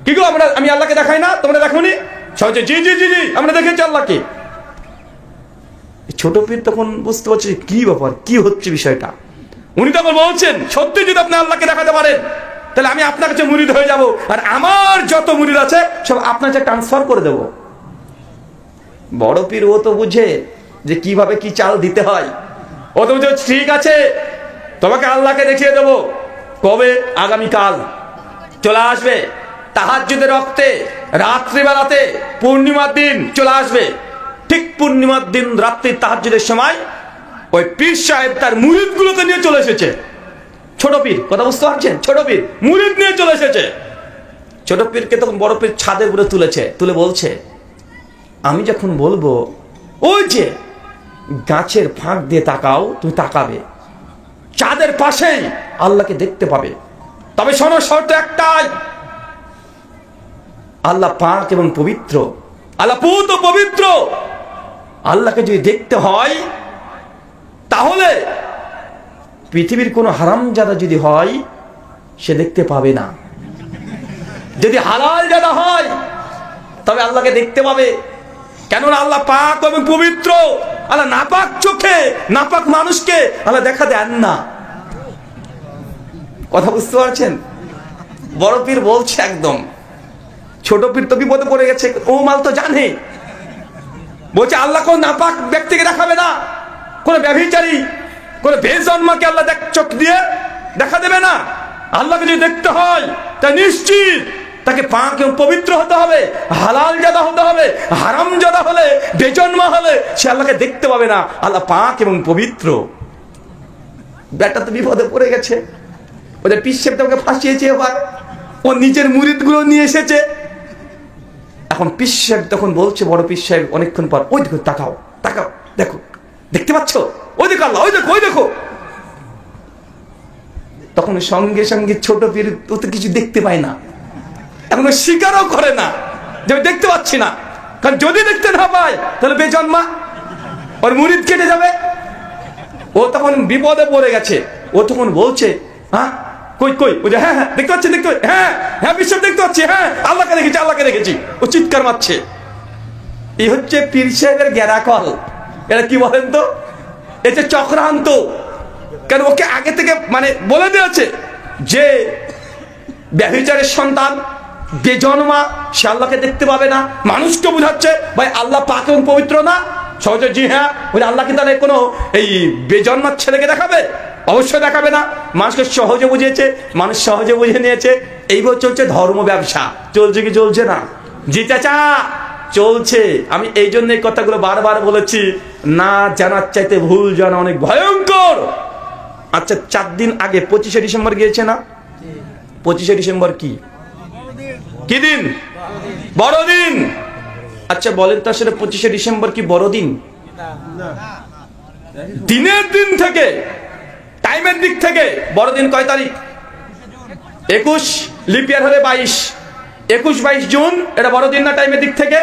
কি গো আমি আল্লাহকে দেখাই না, তোমরা দেখোনি? সবাই জি জি জি জি আমরা দেখেছি আল্লাহকে। ছোট পীর তখন বুঝতে পারছে কি ব্যাপার, কি হচ্ছে বিষয়টা। উনি তখন বলছেন, সত্যি যদি আপনি আল্লাহকে দেখাতে পারেন তাহলে আমি আপনার কাছে মুরিদ হয়ে যাব, আর আমার যত মুরিদ আছে সব আপনার কাছে ট্রান্সফার করে দেব। বড় পীর ও তো বুঝে যে কিভাবে কি চাল দিতে হয়। ও তো বুঝে ঠিক আছে তোমাকে আল্লাহকে দেখিয়ে দেবো। কবে? আগামীকাল চলে আসবে, তাহাজ্জুদের রক্তে রাত্রিবেলাতে পূর্ণিমার দিন চলে আসবে। ঠিক পূর্ণিমার দিন রাত্রি তাহাজ্জুদের সময় ওই পীর সাহেব তার মুরিদ গুলোকে নিয়ে চলে এসেছে। ছোট পীর, কথা বুঝতে পারছেন? ছোট পীর মুরিদ নিয়ে চলে এসেছে। ছোট পীরকে তখন বড় পীর ছাদের উপরে তুলে বলছে, আমি যখন বলবো ওই যে গাছের ফাঁক দিয়ে তাকাও, তুমি তাকাবে, চাঁদের পাশেই আল্লাহকে দেখতে পাবে। তবে শোনো, শর্ত একটাই, আল্লাহ পাক এবং পবিত্র, আল্লাহ পুত ও পবিত্র। আল্লাহকে যদি দেখতে হয় তাহলে পৃথিবীর কোন হারামজাদা যদি হয় সে দেখতে পাবে না। যদি হালাল জাদা হয় তবে আল্লাহকে দেখতে পাবে। কেননা আল্লাহ পাক এবং পবিত্র। আল্লাহ নাপাক চোখে নাপাক মানুষকে আল্লাহ দেখা দেন না। কথা বুঝতে পারছেন? বড় পীর বলছে একদম, ছোট পীর তো বিপদে পড়ে গেছে, ও মাল তো জানে। বলছে আল্লাহ কোন নাপাক ব্যক্তিকে দেখাবে না, কোন ব্যভিচারী কোন বেজন্মাকে আল্লাহ চোখ দিয়ে দেখা দেবে না। আল্লাহকে যদি দেখতে হয় তা নিশ্চিত তাকে পাক এবং পবিত্র হতে হবে, হালাল জাদা হতে হবে। হারাম জাদা হলে, বেজন্মা হলে সে আল্লাহকে দেখতে পাবে না। আল্লাহ পাক এবং পবিত্র। ব্যাটা তো বিপদে পড়ে গেছে, ওদের পীর সাহেব ওকে ফাঁসিয়েছে। এবার ও নিজের মুরিদ গুলো নিয়ে এসেছে। এখন পীর সাহেব তখন বলছে, বড় পীর সাহেব অনেকক্ষণ পর, ওই দেখো তাকাও তাকাও, দেখো দেখতে পাচ্ছ, ওই দেখো আল্লাহ, ওই দেখো ওই দেখো। তখন সঙ্গে সঙ্গে ছোট পীর ও তো কিছু দেখতে পায় না, এখন স্বীকারও করে না যে আমি দেখতে পাচ্ছি না। কারণ যদি দেখতে না পায় তাহলে বেজন্মা, ওর মুরিদ কেটে যাবে। ও তখন বিপদে পড়ে গেছে। ও তখন বলছে, হ্যাঁ কই কই, ও যে হ্যাঁ হ্যাঁ দেখতে পাচ্ছি, দেখতে হ্যাঁ হ্যাঁ বিশ্ব দেখতে পাচ্ছি, হ্যাঁ আল্লাহকে দেখেছি আল্লাহকে দেখেছি। ও চিৎকার মারছে। এই হচ্ছে পীর সাহেবের গ্যারাকল। এটা কি বলেন তো? এটা চক্রান্ত। কেন ওকে আগে থেকে মানে বলে দিয়েছে যে ব্যভিচারের সন্তান, বেজন্মা, সে আল্লাহকে দেখতে পাবে না। মানুষকে বুঝাচ্ছে ভাই আল্লাহ পাক এবং পবিত্র না। সহজে জি হ্যাঁ, ওই আল্লাহ কি তাহলে কোনো এই বেজন্মার ছেলেকে দেখাবে? অবশ্যই দেখাবে না। মানুষকে সহজে বুঝিয়েছে, মানুষ সহজে বুঝে নিয়েছে। এইভাবে চলছে ধর্ম ব্যবসা। চলছে কি চলছে না? জি চাচা চলছে। আমি এই জন্য এই কথাগুলো বারবার বলেছি, না জানার চাইতে ভুল জানা অনেক ভয়ঙ্কর। আচ্ছা 4 দিন আগে 25শে ডিসেম্বর গিয়েছে না? 25শে ডিসেম্বর কি কি দিন? বড়দিন। আচ্ছা বলেন তো আসলে 25শে ডিসেম্বর কি বড়দিন? দিনের দিন থেকে, টাইমের দিক থেকে বড়দিন কয় তারিখ? 21, লিপ ইয়ার হলে 22, 21-22 জুন। এটা বড়দিন না টাইমের দিক থেকে?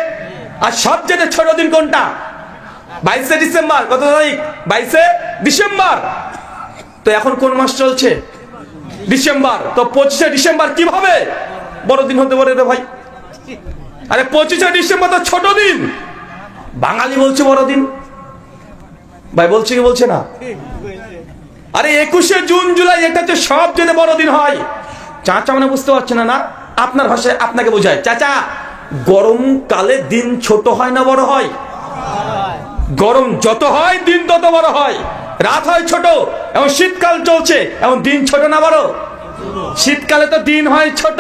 আর সবচেয়ে ছোট দিন কোনটা? 22শে ডিসেম্বর। কত তারিখ? 22শে ডিসেম্বর। তো এখন কোন মাস চলছে? ডিসেম্বর। তো 25শে ডিসেম্বর কিভাবে বড়দিন হতে পারে রে ভাই? আরে 25শে ডিসেম্বর তো ছোট দিন। বাঙালি বলছে বড়দিন। ভাই বলছে কি বলছে না? আরে 21শে জুন জুলাই এটা হচ্ছে সবচেয়ে বড় দিন হয়। চাচা মানে বুঝতে পারছে না? না আপনার ভাষায় আপনাকে বোঝায়। চাচা গরমকালে দিন ছোট হয় না বড় হয়? গরম যত হয় দিন তত বড় হয়, রাত হয় ছোট। এবং শীতকাল চলছে, এবং দিন ছোট না বড়? শীতকালে তো দিন হয় ছোট,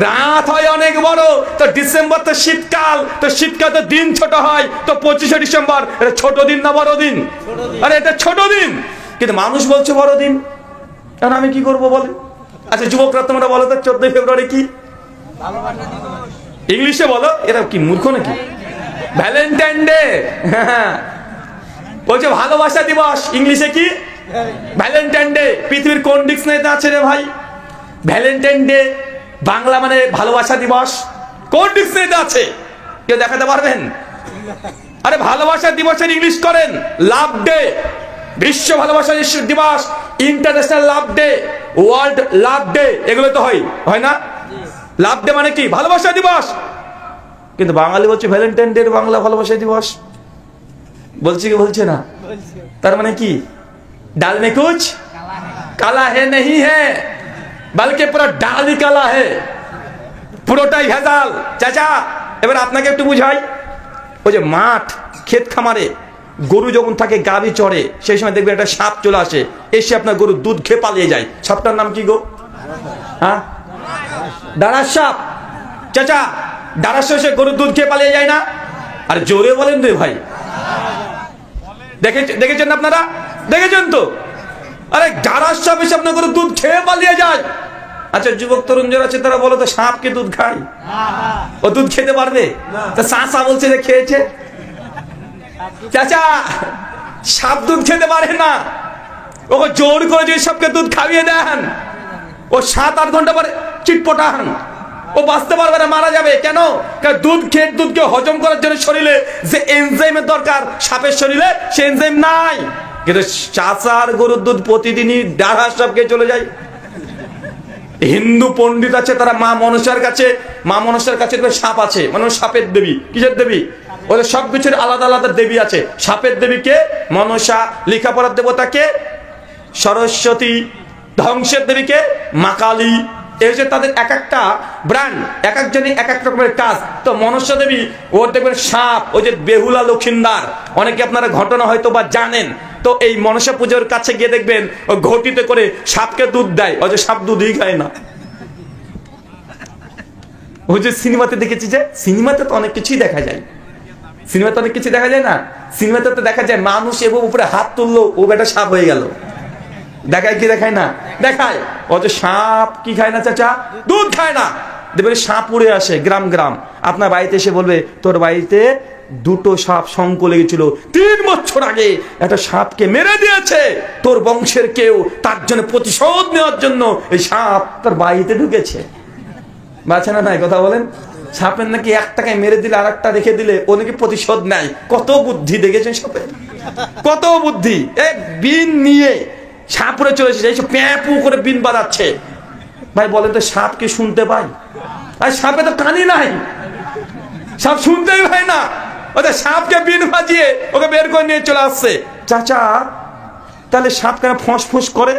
রাত হয় অনেক বড়। তো ডিসেম্বর তো শীতকাল, তো শীতকাল তো দিন ছোট হয়। তো 25শে ডিসেম্বর এটা ছোট দিন না বড় দিন? আরে এটা ছোট দিন, কিন্তু মানুষ বলছে বড় দিন। এখন আমি কি করবো বলে? আচ্ছা যুবকরা তোমরা বলো তো 14 ফেব্রুয়ারি কি? ইংলিশে বলো। এরা কি মূর্খ নাকি? ভ্যালেন্টাইন ডে, বলছে ভালোবাসা দিবস, ইংলিশে কি ভ্যালেন্টাইন ডে। পৃথিবীর কোন ডিকশনারিতে আছে রে ভাই ভ্যালেন্টাইন ডে বাংলা মানে ভালোবাসা দিবস? কোন ডিকশনারিতে আছে? কেউ দেখাতে পারবেন? আরে ভালোবাসা দিবসের ইংলিশ করেন লাভ ডে, বিশ্ব ভালোবাসা দিবস, ইন্টারন্যাশনাল লাভ ডে, ওয়ার্ল্ড লাভ ডে, এগুলো তো হয় না? লাভ ডে মানে কি? ভালোবাসা দিবস। কিন্তু বাঙালি বলছে ভ্যালেন্টাইন ডে বাংলা ভালোবাসা দিবস। বলছে কি বলছে না? তার মানে কি? ডাল মে কুছ কালা হে নেহি হে, বলকে পুরো ডালই কালা হে, পুরোটাই ভেজাল। চাচা এবার আপনাকে একটু বুঝাই। ওই যে মাঠ ক্ষেত খামারে গরু যখন থাকে গাভী চড়ে, সেই সময় দেখবে একটা সাপ চলে আসে, এসে আপনার গরুর দুধ খেয়ে পালিয়ে যায়। সাপটার নাম কি গো? হ্যাঁ, ডারাস সাপ। চাচা ডারাস এসে গরুর দুধ খেয়ে পালিয়ে যায় না? আর জোরে বলেন রে ভাই, দেখেছেন আপনারা? দেখেছেন তো? আরে ডারাস সাপ এসে আপনার গরুর দুধ খেয়ে পালিয়ে যায়। আচ্ছা যুবক তরুণ যারা আছে তারা বলো তো, সাপ কি দুধ খায়? ও দুধ খেতে পারবে? তা সা বলছে যে খেয়েছে। চাচা সাপ দুধ খেতে পারে না, ওকে জোর করে যে সবকে দুধ খাইয়ে দেন, ও 7-8 ঘন্টা পরে চিটপটান, ও বাঁচতে পারবে না, মারা যাবে। কেন? দুধ খেয়ে দুধকে হজম করার জন্য শরীরে যে এনজাইমের দরকার সাপের শরীরে, সে এনজাইম নাই। কিন্তু চাচার গরুর দুধ প্রতিদিনই ডারাস সাপ খেয়ে চলে যায়। হিন্দু পণ্ডিত আছে, তারা মা মনসার কাছে সাপ আছে, মানে সাপের দেবী। কিসের দেবী? ওদের সবকিছুর আলাদা আলাদা দেবী আছে। সাপের দেবীকে মনসা, লেখাপড়ার দেবতাকে সরস্বতী, ধ্বংসের দেবীকে মা কালী। এই যে তাদের এক একটা ব্র্যান্ড, এক একজনই এক এক রকমের কাজ। তো মনসা দেবী, ওর দেখবেন সাপ, ওই যে বেহুলা লক্ষিন্দার, অনেকে আপনারা ঘটনা হয়তো বা জানেন। তো এই মনসা পুজোর কাছে গিয়ে দেখবেন ও ঘটিতে করে সাপকে দুধ দেয়, ওই যে সাপ দুধই খায় না। ওই যে সিনেমাতে দেখেছি, যে সিনেমাতে তো অনেক কিছুই দেখা যায়, সিনেমাতে অনেক কিছু দেখা যায় না? সিনেমাতে তো দেখা যায় মানুষ এবং উপরে হাত তুললো, ও বেটা সাপ হয়ে গেল। দেখায় কি দেখায় না? দেখায়। অত সাপ কি খায় না চাচা? দুধ খায় না। দেখবেন সাপ উড়ে আসে গ্রাম গ্রাম, আপনার বাড়িতে এসে বলবে তোর বাড়িতে 2টো সাপ শঙ্খ লেগেছিল, 3 বছর আগে একটা সাপকে মেরে দিয়েছে তোর বংশের কেউ, তার জন্য প্রতিশোধ নেওয়ার জন্য এই সাপ তোর বাড়িতে ঢুকেছে। বাঁচে না? নাই কথা বলেন। সাপের নাকি 1 টাকায় মেরে দিলে আর একটা রেখে দিলে ও নাকি প্রতিশোধ নেয়। কত বুদ্ধি দেখেছেন সাপের, কত বুদ্ধি। এক বিন নিয়ে সাপুরে চলে এসেছে, এইসব প্যাপু করে বিন বাজাচ্ছে। ভাই বলেন তো সাপ কি শুনতে পাই? আর সাপে তো কানই নাই, সাপ শুনতেই পায় না। ওদের সাপকে বিন বাজিয়ে ওকে বের করে নিয়ে চলে আসছে। চাচা তাহলে সাপ কেন ফোঁস ফোঁস করে?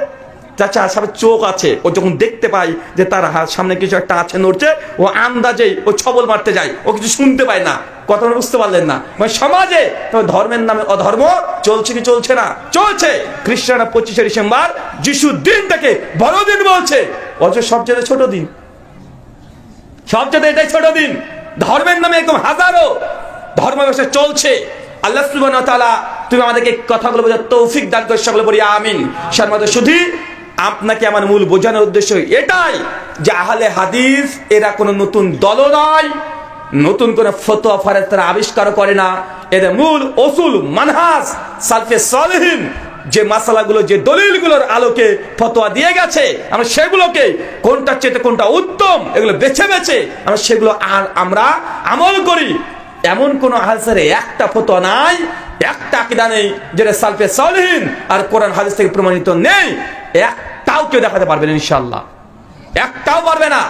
চাচা সাপের চোখ আছে, ও যখন দেখতে পায় যে তার সামনে কিছু একটা আছে নড়ছে, ও আন্দাজেই ও ছবল মারতে যায়, ও কিছু শুনতে পায় না। কথা বুঝতে পারলেন না? মানে সমাজে ধর্মের নামে অধর্ম চলছে কি চলছে না? চলছে। খ্রিস্টানরা 25শে ডিসেম্বর যিশুর দিনটাকে বড়দিন বলছে, অথচ সবচেয়ে ছোট দিন, সবচেয়ে এটাই ছোট দিন। ধর্মের নামে এরকম হাজারো ধর্ম ব্যবসা চলছে। আল্লাহ সুবহানাহু ওয়া তাআলা তুমি আমাদেরকে কথাগুলো বোঝার তৌফিক দান করে, সকলে বলি আমিন। সম্মানিত শুধু আপনাকে আমার মূল বোঝানোর উদ্দেশ্য এটাই যে আহলে হাদিস এরা কোনো নতুন দল নয়, নতুন করে ফতোয়া ফারেজ তারা আবিষ্কার করে না। এদের মূল উসুল মানহাজ সালফে সালেহিন যে মাসালাগুলো, যে দলিলগুলোর আলোকে ফতোয়া দিয়ে গেছে, আমরা সেগুলোকে কোনটার চেয়ে কোনটা উত্তম এগুলো বেছে বেছে আমরা সেগুলো আমরা আমল করি। এমন কোন হাদিসের একটা ফতোয়া নাই, একটা আকীদা নেই যেটা সালফে সালেহিন আর কোরআন হাদিস থেকে প্রমাণিত নেই। একটাও কেউ দেখাতে পারবে না ইনশাআল্লাহ, একটাও পারবে না।